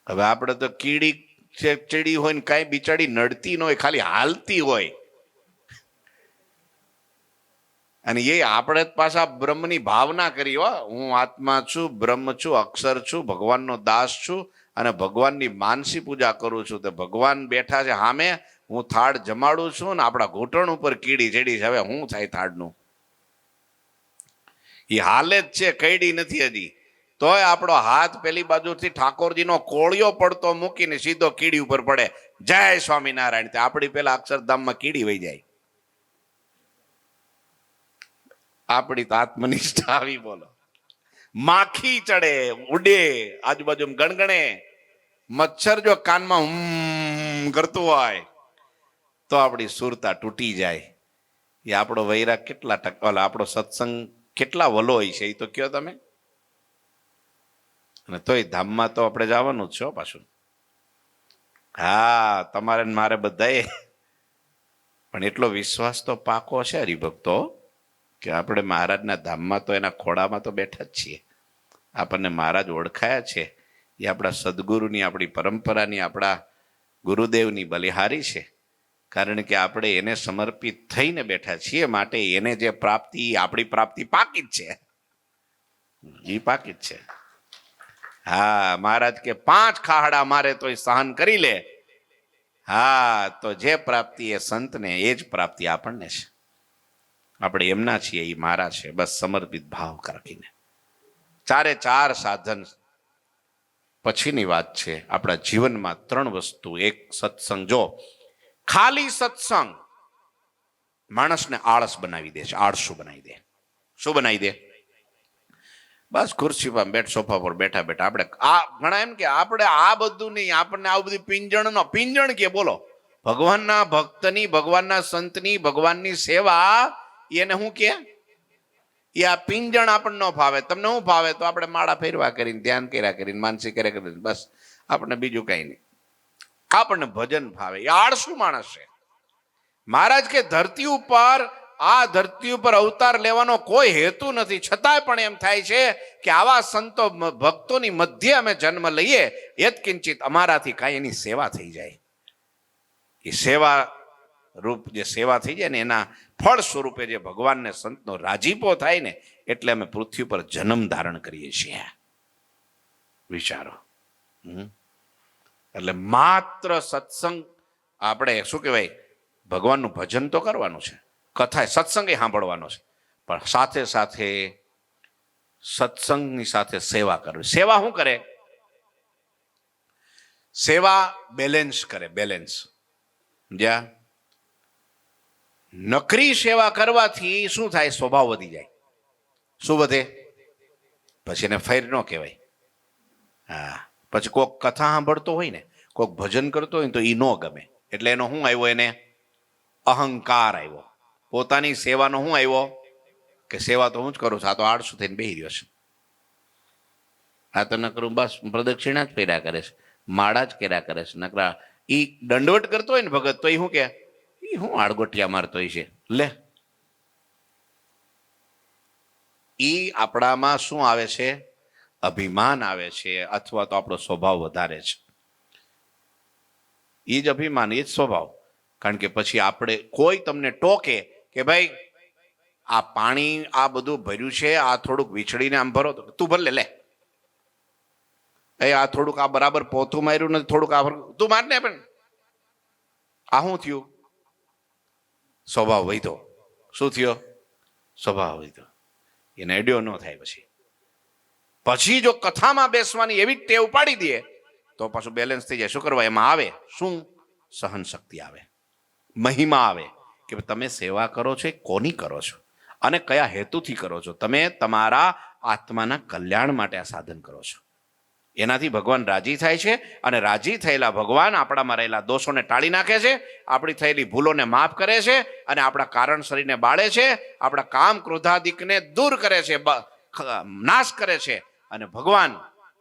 હવે આપણે તો કીડી ચડી હોય ને કઈ બિચારી નડતી ન હોય, ખાલી હાલતી હોય, અને એ આપણે પાછા બ્રહ્મની ભાવના કરી. હું આત્મા છું, બ્રહ્મ છું, અક્ષર છું, ભગવાનનો દાસ છું અને ભગવાનની માનસી પૂજા કરું છું. તો ભગવાન બેઠા છે સામે, હું થાળ જમાડું છું ને આપણા ઘૂંટણ ઉપર કીડી ચડી છે. હવે શું થાય થાળનું? એ હાલે જ છે, કઈડી નથી હજી. તોય આપણો હાથ પેલી બાજુથી ઠાકોરજીનો કોળિયો પડતો મૂકીને સીધો કીડી ઉપર પડે. જય સ્વામિનારાયણ. તે આપણી પેલા અક્ષરધામમાં કીડી વહી જાય. આપણી તો આત્મનિષ્ઠા આવી. બોલો, માખી ચડે, ઉડે, આજુબાજુ ગણગણે, મચ્છર જો કાનમાં કરતું હોય તો આપણી સુરતા તૂટી જાય. એ આપણો વૈરાગ કેટલા ટકા, આપણો સત્સંગ કેટલા વલો હોય છે એ તો કયો તમે. અને તોય ધામમાં તો આપણે જવાનું જ છો પાછું. હા, તમારે મારે બધાએ, પણ એટલો વિશ્વાસ તો પાકો છે હરિભક્તો કે આપણે મહારાજના ધામમાં તો એના ખોડામાં તો બેઠા જ છીએ. આપણને મહારાજ ઓળખાયા છે. એ આપણા સદગુરુની, આપણી પરંપરાની, આપણા ગુરુદેવની બલિહારી છે. કારણ કે આપણે એને સમર્પિત થઈને બેઠા છીએ, માટે એને જે પ્રાપ્તિ, આપણી પ્રાપ્તિ પાકી જ છે, એ પાકી જ છે. હા, મહારાજ કે 5 ખાહડા મારે તોય સહન કરી લે. હા, તો જે પ્રાપ્તિ એ સંતને, એ જ પ્રાપ્તિ આપણને છે. આપણે એમના છીએ, એ મારા છે. બસ સમર્પિત ભાવ રાખીને 4 સાધન પછીની વાત છે. આપણા જીવનમાં 3 વસ્તુ. એક સત્સંગ. જો ખાલી સત્સંગ માણસને આળસ બનાવી દે છે, આળસુ બનાવી દે. શું બનાવી દે? બસ ખુરશી પર બેઠ, સોફા પર બેઠા બેઠા આપણે આ ઘણા એમ કે આપણે આ બધું નહીં, આપણને આ બધી પિંજણ કે બોલો, ભગવાનના ભક્તની, ભગવાનના સંતની, ભગવાનની સેવા, એને શું કે? એ આ પિંજણ આપણને ન ફાવે. તમને શું ફાવે? તો આપણે માળા ફેરવા કરીને, ધ્યાન કર્યા કરીને, માનસી કર્યા કરીને, બસ આપણને બીજું કઈ નહીં. આપણને ભજન ફાવે. એ આળસુ માણસ છે. મહારાજ કે ધરતી ઉપર, આ ધરતી ઉપર અવતાર લેવાનો કોઈ હેતુ નથી, છતાંય પણ એમ થાય છે કે આવા સંતો ભક્તોની મધ્ય અમે જન્મ લઈએ, યત્કિંચિત અમારાથી કાંઈ એની સેવા થઈ જાય. એ સેવા રૂપ જે સેવા થઈ જાય ને, એના ફળ સ્વરૂપે જે ભગવાનને સંતનો રાજીપો થાય ને, એટલે અમે પૃથ્વી પર જન્મ ધારણ કરીએ છીએ. વિચારો. એટલે માત્ર સત્સંગ, આપણે શું કહેવાય, ભગવાનનું ભજન તો કરવાનું છે, કથા સત્સંગ સાંભળવાનો છે, પણ સાથે સાથે સત્સંગની સાથે સેવા કરવી. સેવા શું કરે? સેવા બેલેન્સ કરે. બેલેન્સ. જ્યાં નકરી સેવા કરવાથી શું થાય? સ્વભાવ વધી જાય. શું વધે? પછી એને ફેર ન કહેવાય. હા, પછી કોઈક કથા સાંભળતો હોય ને, કોઈક ભજન કરતો હોય ને, તો એ ન ગમે. એટલે એનો શું આવ્યો? એને અહંકાર આવ્યો. પોતાની સેવાનો શું આવ્યો? કે સેવા તો હું જ કરું છું, આ તો આળસુ થઈને બેહી રહ્યો છે, આ તો નકરું બસ પ્રદક્ષિણા જ કર્યા કરે છે, માળા જ કર્યા કરે છે. નકરા ઈ દંડવટ કરતો હોય ને ભગત, તો એ શું કે? એ હું આડગોટિયા મારતો છે. લે, ઈ આપણામાં શું આવે છે? અભિમાન આવે છે, અથવા તો આપણો સ્વભાવ વધારે છે. એ જ અભિમાન, એ જ સ્વભાવ. કારણ કે પછી આપણે કોઈ તમને ટોકે કે ભાઈ આ પાણી આ બધું ભર્યું છે, આ થોડુંક વીછળીને આમ ભરો, તો તું ભલે લે. એ આ થોડુંક આ બરાબર પોતું માર્યું નથી, થોડુંક આ તું માર ને. પણ આ શું થયું? સ્વભાવ વધ્યો. શું થયો? સ્વભાવ વધ્યો. એને એડ્યો ન થાય. પછી જો કથામાં બેસવાની એવી ટેવ પાડી દે, તો પાછું બેલેન્સ થઈ જાય. શું કરવા? એમાં આવે શું? સહન શક્તિ આવે, મહિમા આવે કે તમે સેવા કરો છો, કોની કરો છો અને કયા હેતુથી કરો છો. તમે તમારા આત્માના કલ્યાણ માટે આ સાધન કરો છો. એનાથી ભગવાન રાજી થાય છે, અને રાજી થયેલા ભગવાન આપણામાં રહેલા દોષોને ટાળી નાખે છે, આપણી થયેલી ભૂલોને માફ કરે છે, અને આપણા કારણ શરીરને બાળે છે, આપણા કામ ક્રોધાદિકને દૂર કરે છે, નાશ કરે છે, અને ભગવાન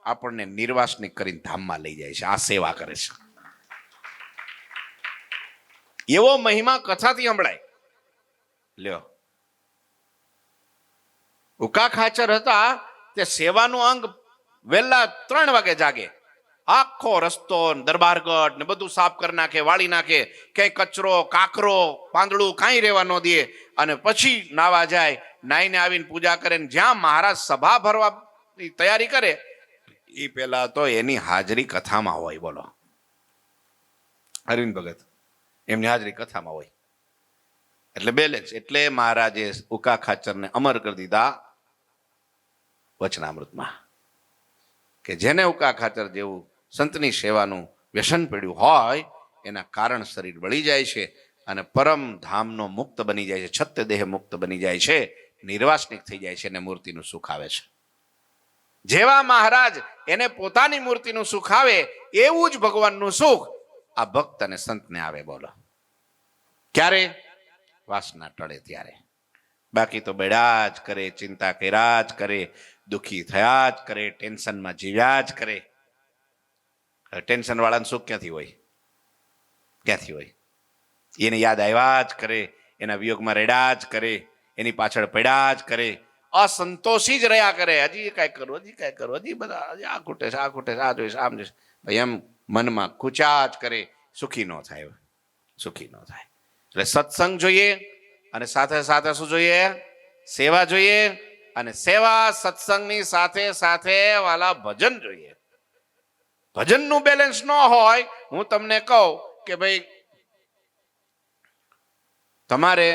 આપણને નિર્વાસનિક કરીને ધામમાં લઈ જાય છે. આ સેવા કરે છે. એવો મહિમા કથાથી સંભળાય. લ્યો, ઉકા ખાચર હતા, તે સેવાનું અંગ વહેલા 3 વાગે જાગે, આખો રસ્તો દરબારગઢ ને બધું સાફ કરી નાખે, વાળી નાખે, ક્યાંય કચરો, કાકરો, પાંદડું કાંઈ રહેવા ન દે, અને પછી નાવા જાય. નાઈને આવીને પૂજા કરે. જ્યાં મહારાજ સભા ભરવાની તૈયારી કરે, એ પેલા તો એની હાજરી કથામાં હોય. બોલો, અરવિંદ ભગત એમની હાજરી કથામાં હોય. એટલે બેલેન્સ. એટલે મહારાજે ઉકા ખાચરને અમર કરી દીધા વચનામૃતમાં, કે જેને ઉકા ખાચર જેવું સંતની સેવાનું વ્યસન પડ્યું હોય, એના કારણ શરીર બળી જાય છે, અને પરમ ધામનો મુક્ત બની જાય છે, છત્ય દેહ મુક્ત બની જાય છે, નિર્વાસનિક થઈ જાય છે, અને મૂર્તિનું સુખ આવે છે. જેવા મહારાજ એને પોતાની મૂર્તિનું સુખ આવે, એવું જ ભગવાનનું સુખ આ ભક્ત અને સંતને આવે. બોલો, ક્યારે? વાસના ટળે ત્યારે. બાકી તો બેડા જ કરે, ચિંતા કર્યા જ કરે, દુઃખી થયા જ કરે, ટેન્શનમાં જીવ્યા જ કરે. ટેન્શન વાળાને સુખ ક્યાંથી હોય? ક્યાંથી હોય? એને યાદ આવ્યા જ કરે, એના વિયોગમાં રેડા જ કરે, એની પાછળ પડ્યા જ કરે, અસંતોષી જ રહ્યા કરે. હજી કાંઈ કરું, હજી કાંઈ કરું, હજી બધા આ ખૂટે છે, આ ખૂટે છે, આ જોઈશ, આમ જોઈશ, એમ મનમાં ખૂચ્યા જ કરે. સુખી ન થાય. સુખી ન થાય. એટલે સત્સંગ જોઈએ અને સાથે સાથે શું જોઈએ? સેવા જોઈએ. અને સેવા સત્સંગની સાથે સાથે વાલા ભજન જોઈએ. ભજનનું બેલેન્સ ન હોય, હું તમને કહું કે ભાઈ તમારે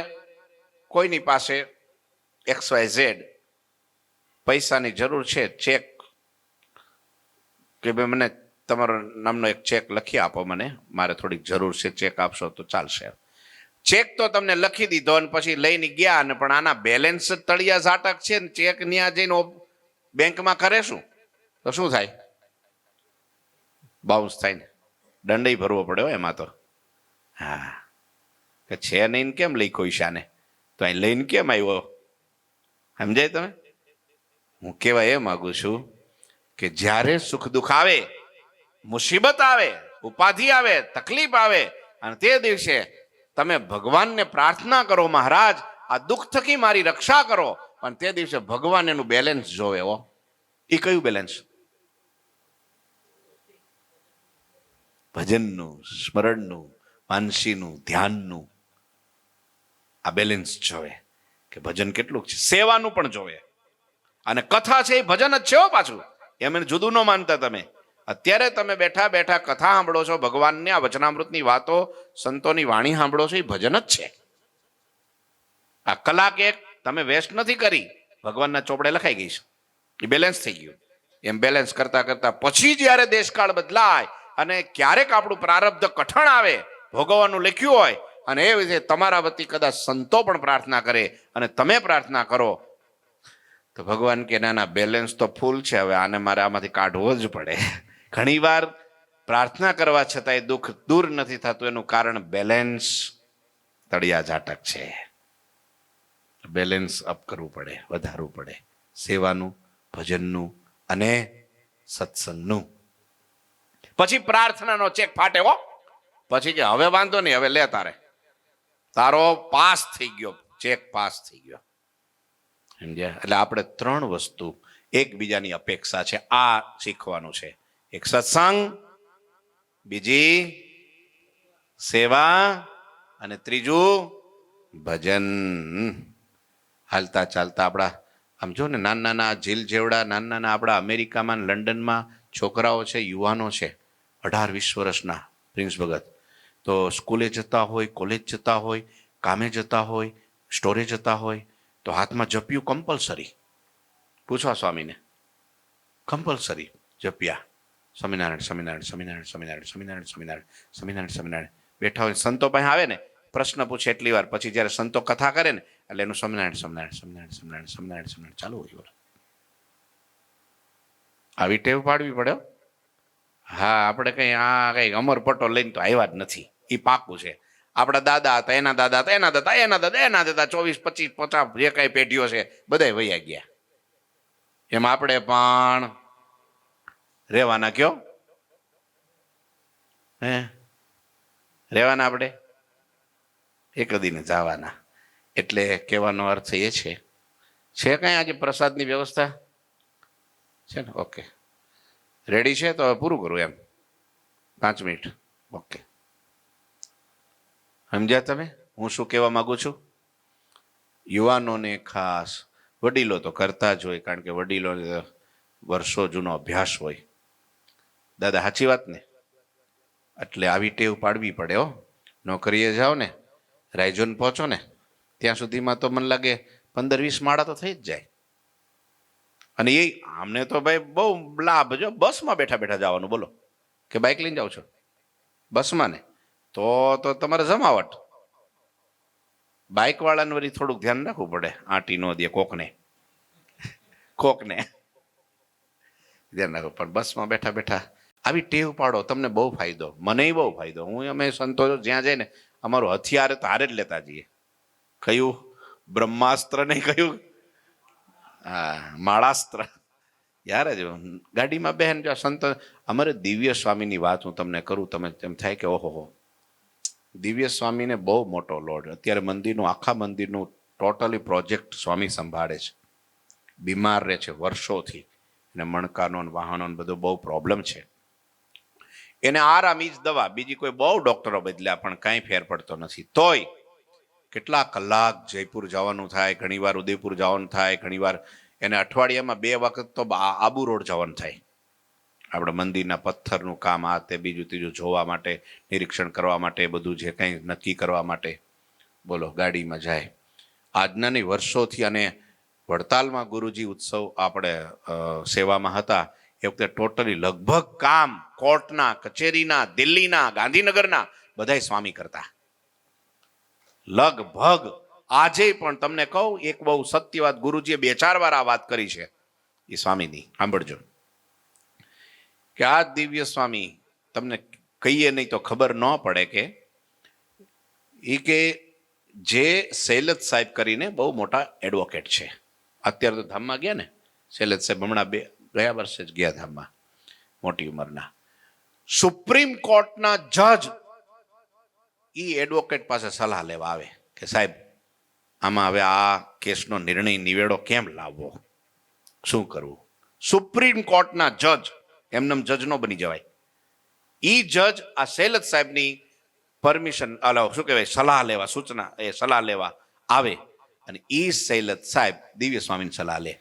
કોઈની પાસે XYZ પૈસાની જરૂર છે, ચેક કે ભાઈ મને તમારો નામનો એક ચેક લખી આપો, મને મારે થોડીક જરૂર છે, ચેક આપશો તો ચાલશે. ચેક તો તમને લખી દીધો અને પછી લઈને ગયા ને પણ આના બેલેન્સ તળિયા ઝાટક છે ને ચેક ન્યા જઈને બેંકમાં કરે શું? તો શું થાય? બાઉન્સ થાય ને દંડય ભરવો પડે એમાં તો. હા, કે છે નહીં કેમ લઈ કોઈ શાને, તો અહીં લઈને કેમ આવ્યો? સમજાય તમે? હું કહેવા એ માંગુ છું કે જ્યારે સુખ દુઃખ આવે, મુસીબત આવે, ઉપાધિ આવે, તકલીફ આવે અને તે દિવસે તમે ભગવાનને પ્રાર્થના કરો, મહારાજ આ દુઃખ થકી મારી રક્ષા કરો, પણ તે દિવસે ભગવાન એનું બેલેન્સ જોવે. હો, એ કયું બેલેન્સ? ભજનનું, સ્મરણનું, માનસીનું, ધ્યાનનું. આ બેલેન્સ જોવે કે ભજન કેટલું છે. સેવાનું પણ જોવે. અને કથા છે એ ભજન જ છે હો પાછું, એમ જુદું ન માનતા તમે. અત્યારે તમે બેઠા બેઠા કથા સાંભળો છો, ભગવાનની આ વચનામૃતની વાતો, સંતોની વાણી સાંભળો છો, એ ભજન જ છે. આ કલાક એક તમે વેસ્ટ નથી કરી, ભગવાનના ચોપડે લખાઈ ગઈ છે, એ બેલેન્સ થઈ ગયું. એમ બેલેન્સ કરતા કરતા પછી જ્યારે દેશકાળ બદલાય અને ક્યારેક આપણું પ્રારબ્ધ કઠણ આવે, ભોગવવાનું લખ્યું હોય, અને એ વિશે તમારા વતી કદાચ સંતો પણ પ્રાર્થના કરે અને તમે પ્રાર્થના કરો, તો ભગવાન કે ના બેલેન્સ તો ફૂલ છે, હવે આને મારે આમાંથી કાઢવો જ પડે. ઘણી વાર પ્રાર્થના કરવા છતાંય દુઃખ દૂર નથી થતું, એનું કારણ બેલેન્સ તળિયા ઝાટક છે. બેલેન્સ અપ કરવું પડે, વધારવું પડે, સેવાનું, ભજનનું અને સત્સંગનું. પછી પ્રાર્થનાનો ચેક ફાટે હો. પછી કે હવે વાંધો નહીં, હવે લે તારો પાસ થઈ ગયો, ચેક પાસ થઈ ગયો. સમજ્યા? એટલે આપણે ત્રણ વસ્તુ એકબીજાની અપેક્ષા છે, આ શીખવાનું છે. એક સત્સંગ, બીજી સેવા અને ત્રીજું ભજન. હાલતા ચાલતા આપણા આમ જો ને નાના નાના જીલ જેવડા નાના નાના આપણા અમેરિકામાં, લંડનમાં છોકરાઓ છે, યુવાનો છે, 18-20 વર્ષના, પ્રિન્સ ભગત, તો સ્કૂલે જતા હોય, કોલેજ જતા હોય, કામે જતા હોય, સ્ટોરે જતા હોય, તો હાથમાં જપિયું કમ્પલસરી. પૂછવા સ્વામીને, કમ્પલસરી જપ્યા. સ્વામિનારાયણ સ્વામિનારાયણ સ્વામિનારાયણ સ્વામિનારાયણ સ્વામિનારાયણ સ્વામિનારાયણ સ્વામિનારાયણ સ્વામિનારાયણ. બેઠા હોય સંતો પાસે આવે ને, પ્રશ્ન પૂછે એટલી વાર, પછી જ્યારે સંતો કથા કરે ને એટલે એનું સ્વામિનારાયણ સ્વામિનારાયણ સ્વામિનારાયણ સ્વામિનારાયણ સ્વામિનારાયણ સ્વામિનારાયણ ચાલુ હોય. આવી ટેવ પાડવી પડે. હા, આપણે કઈ આ કઈ અમર પટો લઈને તો આવ્યા જ નથી, એ પાકું છે. આપણા દાદા હતા, એના દાદા હતા, એના દાદા, એના દાદા, એના દાદા, 24, 25, 50 જે કઈ પેઢીઓ છે બધા વૈયા ગયા. એમ આપણે પણ રહેવાના. કયો હે રહેવાના? આપણે એક દીને જવાના. એટલે કહેવાનો અર્થ એ છે કઈ આજે પ્રસાદની વ્યવસ્થા છે ને? ઓકે, રેડી છે તો પૂરું કરું એમ, 5 મિનિટ. ઓકે, સમજ્યા તમે હું શું કહેવા માંગુ છું? યુવાનોને ખાસ, વડીલો તો કરતા જ હોય, કારણ કે વડીલો વર્ષો જૂનો અભ્યાસ હોય. દાદા સાચી વાત ને? એટલે આવી ટેવ પાડવી પડે હો. નોકરીએ જાઓ ને, રાયઝોન પહોંચો ને, ત્યાં સુધીમાં તો મને લાગે 15-20 માળા તો થઈ જ જાય. અને એ આમને તો ભાઈ બહુ લાભ. જો બસમાં બેઠા બેઠા જવાનું, બોલો, કે બાઇક લઈને જાઓ છો? બસમાં ને તો તમારે જમાવટ. બાઇક વાળાને વળી થોડુંક ધ્યાન રાખવું પડે, આંટી ન દે કોકને ધ્યાન રાખવું. પણ બસમાં બેઠા બેઠા આવી ટેવ પાડો, તમને બહુ ફાયદો, મને બહુ ફાયદો. હું અમે સંતો જ્યાં જાય ને, અમારું હથિયાર તો હારે જ લેતા જઈએ. કયું? બ્રહ્માસ્ત્ર નહીં, કયું? હા, માળાસ્ત્ર. યાર જ ગાડીમાં બહેન જો સંત. અમારે દિવ્ય સ્વામીની વાત હું તમને કરું, તમે એમ થાય કે ઓહો, દિવ્ય સ્વામીને બહુ મોટો લોડ. અત્યારે મંદિરનું, આખા મંદિરનું ટોટલી પ્રોજેક્ટ સ્વામી સંભાળે છે. બીમાર રહે છે વર્ષોથી, અને મણકાનો વાહનો બધો બહુ પ્રોબ્લેમ છે. એને આરામ ઈ જ દવા, બીજી કોઈ બહુ ડોક્ટરો બદલ્યા પણ કાંઈ ફેર પડતો નથી. તોય કેટલા કલાક જયપુર જવાનું થાય, ઘણીવાર ઉદયપુર જવાનું થાય, ઘણીવાર એને અઠવાડિયામાં 2 વખત તો આબુ રોડ જવાનું થાય. આપણે મંદિરના પથ્થરનું કામ, આ તે બીજું ત્રીજું જોવા માટે, નિરીક્ષણ કરવા માટે, બધું જે કંઈ નક્કી કરવા માટે બોલો ગાડીમાં જાય. આજના નહીં, વર્ષોથી. અને વડતાલમાં ગુરુજી ઉત્સવ આપણે સેવામાં હતા એ વખતે ટોટલી લગભગ કામ કોર્ટના, કચેરીના, દિલ્હીના, ગાંધીનગરના બધાય સ્વામી કરતા. લગભગ આજે પણ તમને કહું, એક બહુ સત્ય વાત ગુરુજીએ 2-4 વાર આ વાત કરી છે એ સ્વામીની, સાંભળજો. કે આ દિવ્ય સ્વામી, તમને કહીએ નહીં તો ખબર ન પડે કે એ કે જે શૈલત સાહેબ કરીને બહુ મોટા એડવોકેટ છે. અત્યારે તો ધામમાં ગયા ને શૈલત સાહેબ, હમણાં ગયા વર્ષે જ ગયા ધામમાં, મોટી ઉંમરના. સુપ્રીમ કોર્ટના જજ એ એડવોકેટ પાસે સલાહ લેવા આવે કે સાહેબ આમાં હવે આ કેસનો નિર્ણય નિવેડો કેમ લાવવો, શું કરવું. સુપ્રીમ કોર્ટના જજ, એમને જજ નો બની જવાય. ઈ જજ આ શૈલત સાહેબની પરમિશન, શું કહેવાય, સલાહ લેવા, સૂચના, એ સલાહ લેવા આવે. અને ઈ શૈલત સાહેબ દિવ્ય સ્વામીની સલાહ લે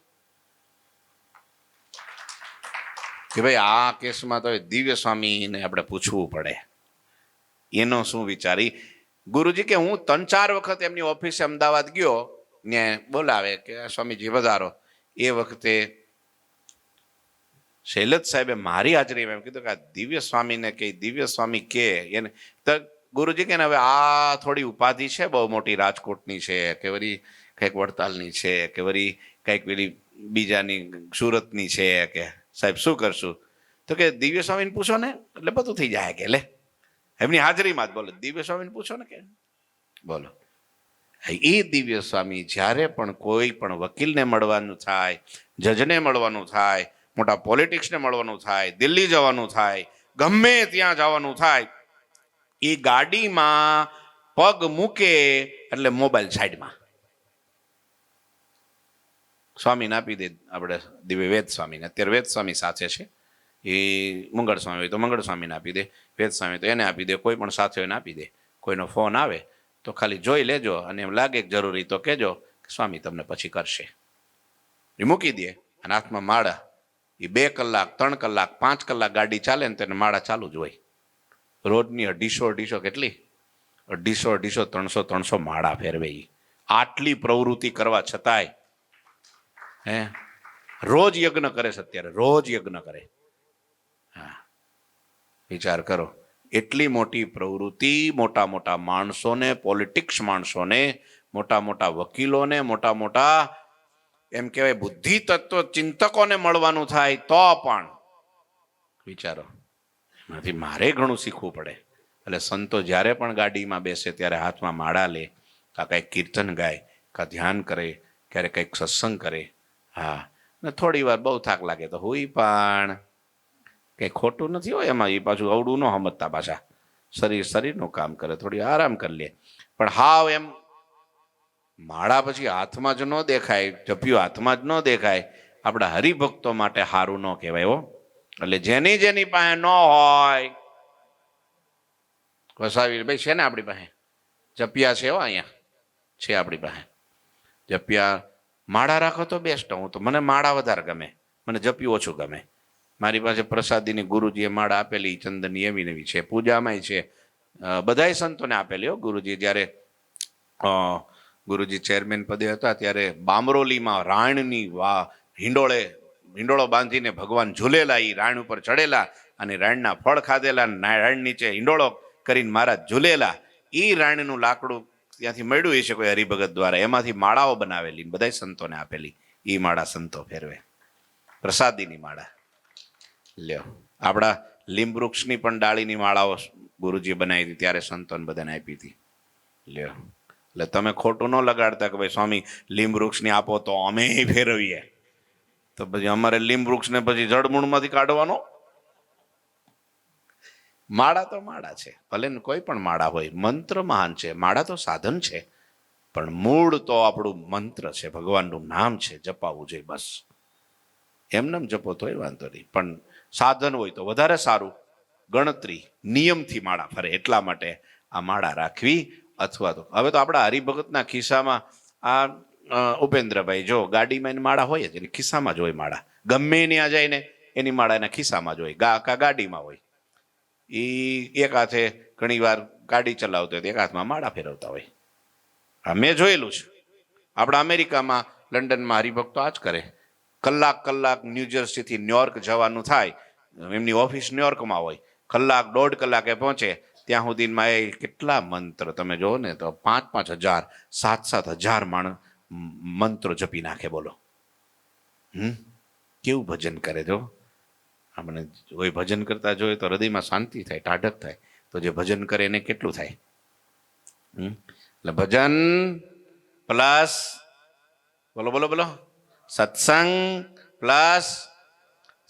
કે ભાઈ આ કેસમાં તો દિવ્ય સ્વામીને આપણે પૂછવું પડે, એનો શું વિચારી. ગુરુજી કે હું 3-4 વખત એમની ઓફિસે અમદાવાદ ગયો ને બોલાવે કે સ્વામીજી વધારો. એ વખતે શૈલત સાહેબે મારી હાજરીમાં એમ કીધું કે આ દિવ્ય સ્વામીને કે દિવ્ય સ્વામી કે એને તો ગુરુજી કે હવે આ થોડી ઉપાધિ છે બહુ મોટી, રાજકોટની છે કે વળી કંઈક વડતાલની છે કે વળી કંઈક પેલી બીજાની સુરતની છે, કે સાહેબ શું કરશું. તો કે દિવ્ય સ્વામીને પૂછો ને એટલે બધું થઈ જાય. કે લે એમની હાજરીમાં જ બોલો, દિવ્ય સ્વામીને પૂછો ને કે બોલો. એ દિવ્ય સ્વામી જ્યારે પણ કોઈ પણ વકીલને મળવાનું થાય, જજને મળવાનું થાય, મોટા પોલિટિક્સને મળવાનું થાય, દિલ્હી જવાનું થાય, ગમે ત્યાં જવાનું થાય, એ ગાડીમાં પગ મૂકે એટલે મોબાઈલ સાઈડમાં. સ્વામીને આપી દે, આપણે દિવ્ય વેદ સ્વામીને, અત્યારે વેદ સ્વામી સાથે છે, એ મંગળ સ્વામી હોય તો મંગળ સ્વામીને આપી દે, વેદ સ્વામી તો એને આપી દે, કોઈ પણ સાથે હોય એને આપી દે. કોઈનો ફોન આવે તો ખાલી જોઈ લેજો, અને એમ લાગે જરૂરી તો કહેજો કે સ્વામી તમને પછી કરશે. એ મૂકી દે અને હાથમાં માળા. એ 2 કલાક, 3 કલાક, 5 કલાક ગાડી ચાલે ને તેને માળા ચાલુ જ હોય. રોજની 250 કેટલી 250, 300 માળા ફેરવે. આટલી પ્રવૃત્તિ કરવા છતાંય રોજ યજ્ઞ કરે છે અત્યારે, રોજ યજ્ઞ કરે. હા, વિચાર કરો, એટલી મોટી પ્રવૃત્તિ, મોટા મોટા માણસોને, પોલિટિક્સ માણસોને, મોટા મોટા વકીલોને, મોટા મોટા એમ કહેવાય બુદ્ધિ તત્વ ચિંતકોને મળવાનું થાય તો પણ વિચારો, એમાંથી મારે ઘણું શીખવું પડે. એટલે સંતો જ્યારે પણ ગાડીમાં બેસે ત્યારે હાથમાં માળા લે, કાં કંઈક કીર્તન ગાય, કાં ધ્યાન કરે, ક્યારેક કંઈક સત્સંગ કરે. હા, ને થોડી વાર બહુ થાક લાગે તો હુઈ પણ કંઈ ખોટું નથી હોય એમાં. એ પાછું અવડું ન સમજતા, પાછા શરીરનું કામ કરે, થોડી આરામ કરી લે. પણ હાવ એમ માળા પછી હાથમાં જ ન દેખાય, જપ્યું હાથમાં જ ન દેખાય, આપણા હરિભક્તો માટે સારું ન કહેવાય હો. એટલે જેની પાસે ન હોય, વસાવી ભાઈ છે ને આપણી પાસે જપિયા છે હો, અહીંયા છે આપણી પાસે જપિયા. માળા રાખો તો બેસ્ટ. હું તો, મને માળા વધારે ગમે, મને જપ્યું ઓછું ગમે. મારી પાસે પ્રસાદીની ગુરુજીએ માળા આપેલી, ચંદનની એવી નવી છે, પૂજામાંય છે, બધાય સંતોને આપેલી હો. ગુરુજી જ્યારે ગુરુજી ચેરમેન પદે હતા ત્યારે બામરોલીમાં રાણની હિંડોળો બાંધીને ભગવાન ઝૂલેલા, એ રાણ ઉપર ચડેલા અને રાણના ફળ ખાધેલા, રાણ નીચે હિંડોળો કરીને મહારાજ ઝૂલેલા. એ રાણનું લાકડું ત્યાંથી મળ્યું હશે કોઈ હરિભગત દ્વારા, એમાંથી માળાઓ બનાવેલી, બધા સંતોને આપેલી. એ માળા સંતો ફેરવે, પ્રસાદીની માળા. લ્યો, આપણા લીંબ વૃક્ષની પણ ડાળીની માળાઓ ગુરુજી બનાવી હતી, ત્યારે સંતોને બધાને આપી હતી. લ્યો, એટલે તમે ખોટું ન લગાડતા કે ભાઈ સ્વામી લીંબ વૃક્ષની આપો તો અમે ફેરવીએ, તો પછી અમારે લીંબ વૃક્ષને પછી જળમૂળમાંથી કાઢવાનો. માળા તો માળા છે, ભલે કોઈ પણ માળા હોય. મંત્ર મહાન છે, માળા તો સાધન છે, પણ મૂળ તો આપણું મંત્ર છે, ભગવાનનું નામ છે, જપાવવું જોઈએ બસ. એમને જપો તોય વાંધો નહીં, પણ સાધન હોય તો વધારે સારું. ગણતરી નિયમથી માળા ફરે એટલા માટે આ માળા રાખવી. અથવા તો હવે તો આપણા હરિભગતના ખિસ્સામાં આ ઉપેન્દ્રભાઈ જો ગાડીમાં એની માળા હોય જ, એની ખિસ્સામાં જ હોય માળા. ગમે ત્યાં જાય ને એની માળા એના ખિસ્સામાં જ હોય, ગાડીમાં હોય. એ એક હાથે ઘણી વાર ગાડી ચલાવતો હોય તો એક હાથમાં માળા ફેરવતા હોય. હા, મેં જોયેલું છે. આપણા અમેરિકામાં, લંડનમાં હરિભક્તો આ જ કરે. કલાક ન્યુજર્સીથી ન્યુયોર્ક જવાનું થાય, એમની ઓફિસ ન્યુયોર્કમાં હોય, કલાક 1.5 કલાકે પહોંચે. ત્યાં સુધીમાં એ કેટલા મંત્ર તમે જુઓ ને તો 5,000 7,000 મંત્રો જપી નાખે. બોલો, કેવું ભજન કરે. જો આપણે કોઈ ભજન કરતા જોઈએ તો હૃદયમાં શાંતિ થાય, ટાઢક થાય. તો જે ભજન કરે એને કેટલું થાય. એટલે ભજન પ્લસ બોલો સત્સંગ પ્લસ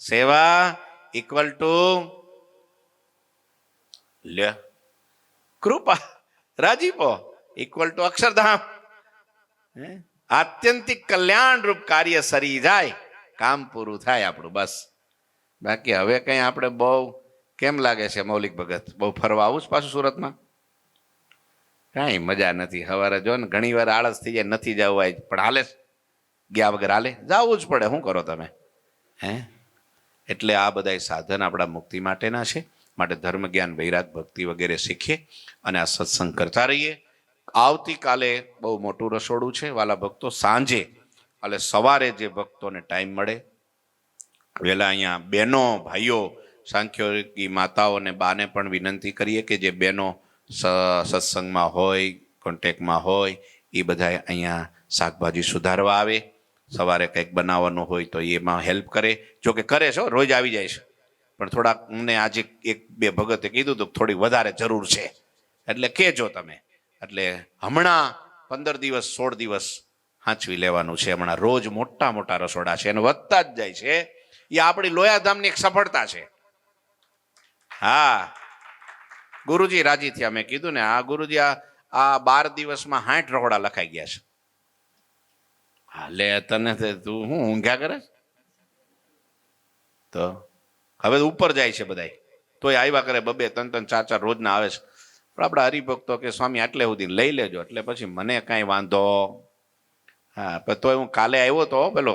સેવા ઇક્વલ ટુ કૃપા રાજીપો ઇક્વલ ટુ અક્ષરધામ. આત્યંતિક કલ્યાણ રૂપ કાર્ય સરી જાય, કામ પૂરું થાય આપણું. બસ. બાકી હવે કઈ આપણે બહુ કેમ લાગે છે મૌલિક ભગત, બહુ ફરવા આવું જ પાછું સુરતમાં? કઈ મજા નથી. સવારે જો ને ઘણી વાર આળસ થઈ જાય, નથી જવું આજ, પણ હાલે ગયા વગર હાલે, જવું જ પડે. શું કરો તમે? એટલે આ બધા સાધન આપણા મુક્તિ માટેના છે. માટે ધર્મ, જ્ઞાન, વૈરાગ, ભક્તિ વગેરે શીખીએ અને આ સત્સંગ કરતા રહીએ. આવતીકાલે બહુ મોટું રસોડું છે વાલા ભક્તો. સાંજે એટલે સવારે જે ભક્તોને ટાઈમ મળે વહેલા અહીંયા બહેનો, ભાઈઓ, સાંખ્યોગી માતાઓને બાને પણ વિનંતી કરીએ કે જે બહેનો સત્સંગમાં હોય, કોન્ટેક્ટમાં હોય, એ બધા અહીંયા શાકભાજી સુધારવા આવે. સવારે કંઈક બનાવવાનું હોય તો એમાં હેલ્પ કરે. જો કે કરે છે, રોજ આવી જાય છે, પણ થોડાક મને આજે 1-2 ભગતે કીધું તો થોડી વધારે જરૂર છે, એટલે કહેજો તમે. એટલે હમણાં 15 દિવસ 16 દિવસ હાંચવી લેવાનું છે. હમણાં રોજ મોટા રસોડા છે અને વધતા જ જાય છે. એ આપણી લોયાધામની એક સફળતા છે. હા, ગુરુજી રાજી થયા. મેં કીધું ને, આ ગુરુજી આ 12 દિવસમાં 60 રહોડા લખાઈ ગયા છે. હાલે તને તું હું ઊંઘ્યા કરે તો હવે ઉપર જાય છે બધાય, તોય આવ્યા કરે. 2-2 3-3 4-4 રોજના આવે છે. પણ આપણા હરિભક્તો કે સ્વામી આટલે સુધી લઈ લેજો, એટલે પછી મને કાંઈ વાંધો. હા, પણ તોય હું કાલે આવ્યો તો પેલો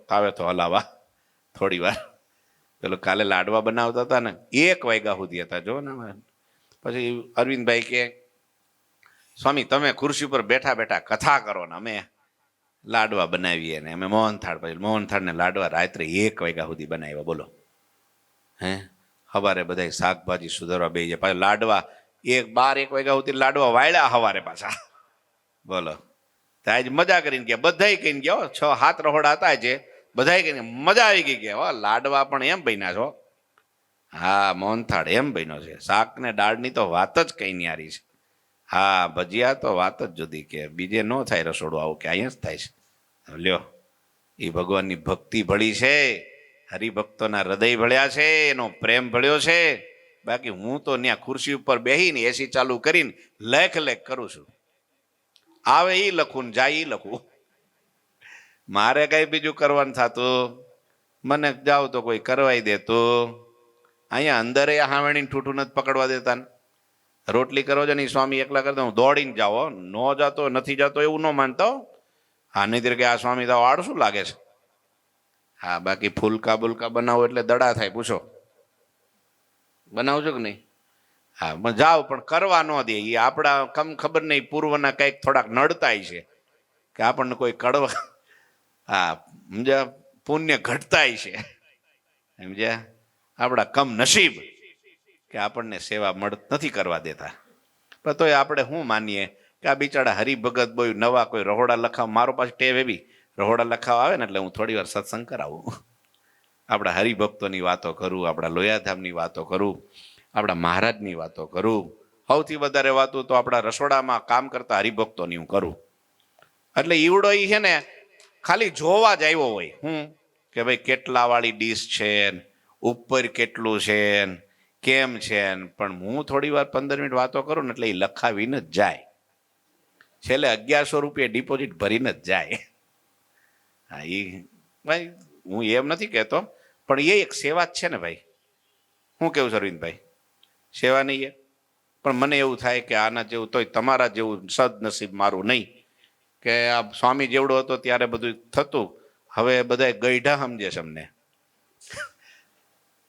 આવે તો હલાવા થોડી વાર. પેલો કાલે લાડવા બનાવતા હતા ને, 1 વાગ્યા સુધી હતા જો ને. પછી અરવિંદભાઈ કે સ્વામી તમે ખુરશી પર બેઠા બેઠા કથા કરો ને અમે લાડવા બનાવીએ ને. અમે મોહનથાળ, પછી મોહનથાળ ને લાડવા રાત્રે 1 વાગ્યા સુધી બનાવ્યા. બોલો. સવારે બધા શાકભાજી સુધારવા બે જાય, પાછા લાડવા 12-1 વાગ્યા સુધી લાડવા વાળ્યા સવારે પાછા. બોલો. આજ મજા કરીને ગયા, બધાય કહીને ગયા. 6-7 રહોડા હતા છે, બધાય કહીને મજા આવી ગઈ. ગયા લાડવા પણ એમ બન્યા છો. હા, મોહનથાળ એમ બન્યો છે. શાક ને દાળની તો વાત જ કઈ ન્યારી છે. હા, ભજીયા તો વાત જ જુદી, કે બીજે ન થાય રસોડું આવું, કે અહીંયા જ થાય છે. લ્યો, એ ભગવાનની ભક્તિ ભળી છે, હરિભક્તોના હૃદય ભળ્યા છે, એનો પ્રેમ ભળ્યો છે. બાકી હું તો ત્યાં ખુરશી ઉપર બેહીને એસી ચાલુ કરીને લેખ કરું છું. આવે એ લખું ને જાય એ લખું. મારે કઈ બીજું કરવાનું થતું? મને જાવ તો કોઈ કરવાઈ દેતું. અહીંયા અંદર હાવેણીને ઠૂઠું નથી પકડવા દેતા ને. રોટલી કરો છો ને સ્વામી એકલા કરતા, હું દોડીને જાઓ, ન જાતો નથી જાતો એવું ન માનતો. હા, નહીં કે આ સ્વામી તો આળસું લાગે છે. હા, બાકી ફૂલકા બુલકા બનાવો એટલે દડા થાય. પૂછો, બનાવજો કે નહીં? હા, જાઓ પણ કરવા ન દે. એ આપણા ખબર નહીં પૂર્વના કંઈક થોડાક નડતાય છે, કે આપણને કોઈ કડવા. હા, સમજ્યા, પુણ્ય ઘટતાય છે. સમજ્યા, આપણા કમ નસીબ કે આપણને સેવા નથી કરવા દેતા. પણ તોય આપણે શું માનીએ કે આ બિચારા હરિભગત બોય નવા કોઈ રહોડા લખાવ. મારો પાસે ટેવ એવી, રહોડા લખાવ આવે ને એટલે હું થોડી વાર સત્સંગ કરાવું. આપણા હરિભક્તોની વાતો કરું, આપણા લોયાધામની વાતો કરું, આપણા મહારાજની વાતો કરું. સૌથી વધારે વાતો તો આપણા રસોડામાં કામ કરતા હરિભક્તોની હું કરું. એટલે ઈવડો એ છે ને ખાલી જોવા જ આવ્યો હોય, હું કે ભાઈ કેટલા વાળી ડીશ છે, ઉપર કેટલું છે, કેમ છે. પણ હું થોડી વાર 15 મિનિટ વાતો કરું ને એટલે એ લખાવીને જ જાય. છેલ્લે 1100 રૂપિયા ડિપોઝિટ ભરીને જ જાય. હા, એ ભાઈ હું એમ નથી કહેતો, પણ એ એક સેવા જ છે ને ભાઈ. શું કેવું છે અરવિંદભાઈ? સેવા નહીં એ. પણ મને એવું થાય કે આના જેવું તોય તમારા જેવું સદનસીબ મારું નહીં, કે આ સ્વામી જેવડો હતો ત્યારે બધું થતું, હવે બધા ગઈઢા સમજે છે અમને.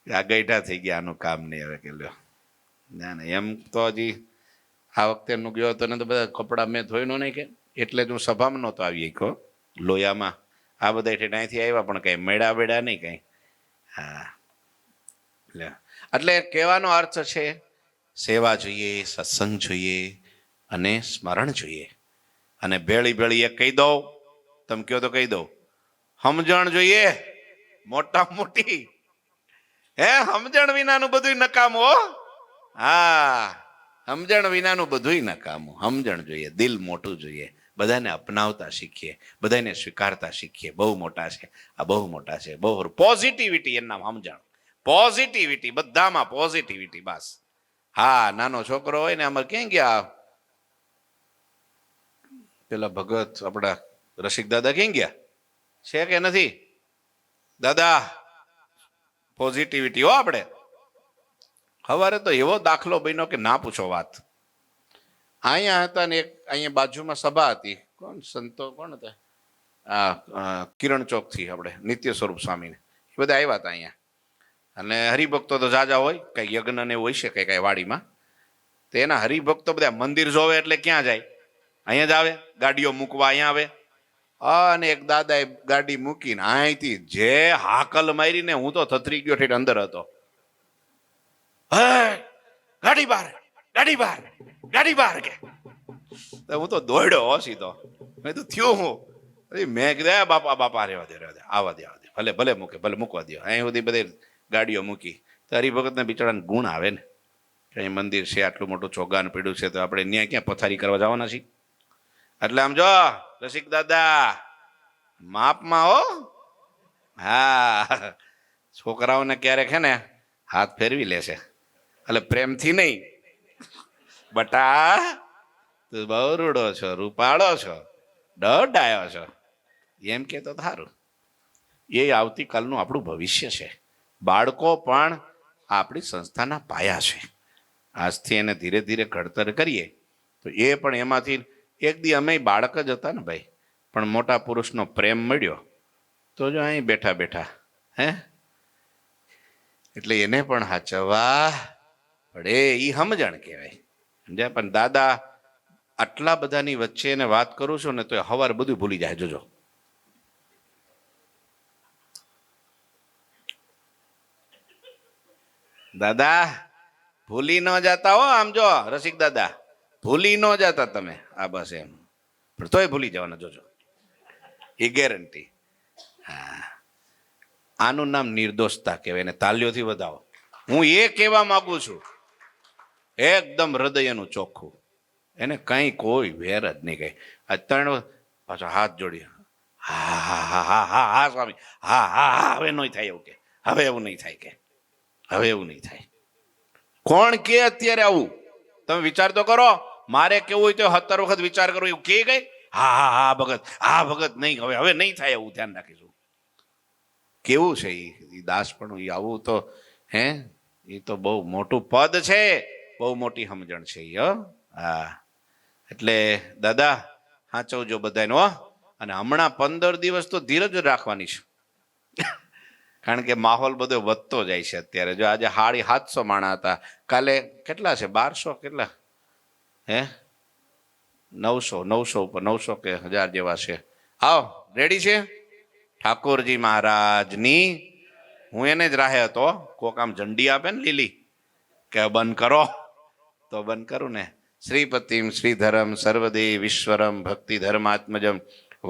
આ ગઈઢા થઈ ગયા, આનું કામ નહીં હવે કે લ્યો. ના ના, એમ તો હજી આ વખતે નું ગયો હતો ને તો બધા કપડાં મેં ધોઈ નહીં કે, એટલે જ હું સભામાં નહોતો આવી ગયો લોયામાં. આ બધા અહીંથી આવ્યા પણ કઈ મેળા બેડા નહીં કઈ. હા, એટલે કહેવાનો અર્થ છે સેવા જોઈએ, સત્સંગ જોઈએ અને સ્મરણ જોઈએ. અને ભેળી ભેળી એક કહી દઉં, તમે કહો તો કહી દઉં, સમજણ જોઈએ મોટા મોટી. સમજણ વિનાનું બધું નકામું. હા, સમજણ વિનાનું બધું નકામું. સમજણ જોઈએ, દિલ મોટું જોઈએ, બધાને અપનાવતા શીખીએ, બધાને સ્વીકારતા શીખીએ. બહુ મોટા છે આ, બહુ મોટા છે, બહુ પોઝિટિવિટી એનું નામ સમજણ. પોઝિટિવિટી, બધામાં પોઝિટિવિટી બસ. હા, નાનો છોકરો હોય ને, અમારે ક્યાં ગયા પેલા ભગત આપણા રસિક દાદા, ક્યાં ગયા છે કે નથી? દાદા પોઝિટિવિટી હો આપણે. સવારે તો એવો દાખલો બન્યો કે ના પૂછો વાત. અહીંયા હતા ને એક અહીંયા બાજુમાં સભા હતી, કોણ સંતો કોણ હતા, કિરણ ચોક થી આપણે નિત્ય સ્વરૂપ સ્વામીને એ બધા આવ્યા હતા અહીંયા. અને હરિભક્તો તો જાજા હોય, કઈ યજ્ઞ ને હોય છે કઈ વાડીમાં. તો એના હરિભક્તો બધા મંદિર જોવે એટલે ક્યાં જાય? અહીંયા જ આવે, ગાડીઓ મૂકવા અહીંયા આવે. અને એક દાદાએ ગાડી મૂકીને અહીંથી જે હાકલ મારીને હું તો થથરી ગયો, ઠેઠ અંદર હતો. ગાડી બહાર, ગાડી બહાર, ગાડી બહાર કે. હું તો દોડ્યો સીધો. મેં તો થયું હું, મેં કીધું બાપા બાપા રેવા દે, રેવા દે, આવા દે, આવા દે, ભલે ભલે મૂકે, ભલે મૂકવા દો. અહીં સુધી બધી ગાડીઓ મૂકી. તો હરિભગતને બિચારાને ગુણ આવે ને, કઈ મંદિર છે, આટલું મોટું ચોગાન પીડ્યું છે, તો આપણે ત્યાં ક્યાં પથારી કરવા જવાના છીએ? એટલે આમ જો રસિક દાદા માપમાં હો. હા, છોકરાઓને ક્યારેક હે ને હાથ ફેરવી લેશે, એટલે પ્રેમથી નહીં. બટા તું બહુ રૂડો છો, રૂપાળો છો, દોઢ આવ્યો છો, એમ કે તો સારું. એ આવતીકાલનું આપણું ભવિષ્ય છે. બાળકો પણ આપણી સંસ્થાના પાયા છે. આજથી એને ધીરે ધીરે ઘડતર કરીએ તો એ પણ એમાંથી એક દી અમે બાળક જ હતા ને ભાઈ, પણ મોટા પુરુષનો પ્રેમ મળ્યો તો જો અહીં બેઠા બેઠા એટલે એને પણ હાચવવા પડે. એ સમજણ કહેવાય, સમજ્યા? પણ દાદા આટલા બધાની વચ્ચે એને વાત કરું છું ને તો હવાર બધું ભૂલી જાય. જોજો, દાદા ભૂલી ન જતા હો. આમ જો રસિક દાદા, ભૂલી ન જતા તમે. આ બસ એમ, પણ તોય ભૂલી જવાના, જોજો, એ ગેરંટી. હા, આનું નામ નિર્દોષતા કહેવાય, એને તાલીઓથી વધાવો. હું એ કહેવા માંગુ છું, એકદમ હૃદયનું ચોખ્ખું, એને કઈ કોઈ વેર જ નહીં. કઈ અત્યારે પાછો હાથ જોડી, હા હા હા હા હા હા સ્વામી, હા હા હા, હવે નહીં થાય એવું કે, હવે એવું નહીં થાય કે, હવે એવું નહીં થાય. કોણ કે અત્યારે આવું? તમે વિચાર તો કરો. મારે કેવું હોય તો 17 વખત વિચાર કરો. એવું કે ગઈ હા હા હા ભગત, હા ભગત, નહીં હવે, હવે નહીં થાય એવું, ધ્યાન રાખીશું. કેવું છે એ દાસ પણ એ આવું તો એ તો બહુ મોટું પદ છે, બહુ મોટી સમજણ છે એ. હા, એટલે દાદા સાચવજો બધાને હો. અને હમણાં 15 દિવસ તો ધીરજ રાખવાની છે, કારણ કે માહોલ બધો વધતો જાય છે અત્યારે. જો આજે 750 માણા હતા, કાલે કેટલા છે? 1200 કેટલા? 900 ઉપર, 900 કે 1000 જેવા છે. આવો, રેડી છે? ઠાકોરજી મહારાજની. હું એને જ રાહે હતો, કોક આમ ઝંડી આપે ને લીલી કે બંધ કરો, તો બંધ કરું ને. શ્રીપતિમ શ્રીધરમ સર્વદેવ ઈશ્વરમ ભક્તિ ધર્માત્મજમ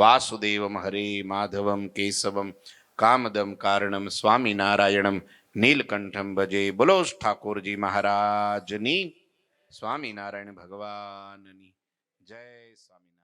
વાસુદેવમ હરે માધવમ કેશવમ કામદમ કારણમ સ્વામિનારાયણમ નીલકંઠમ ભજે. બોલો ઠાકોરજી મહારાજની, સ્વામિનારાયણ ભગવાનની જય. સ્વામિનારાયણ.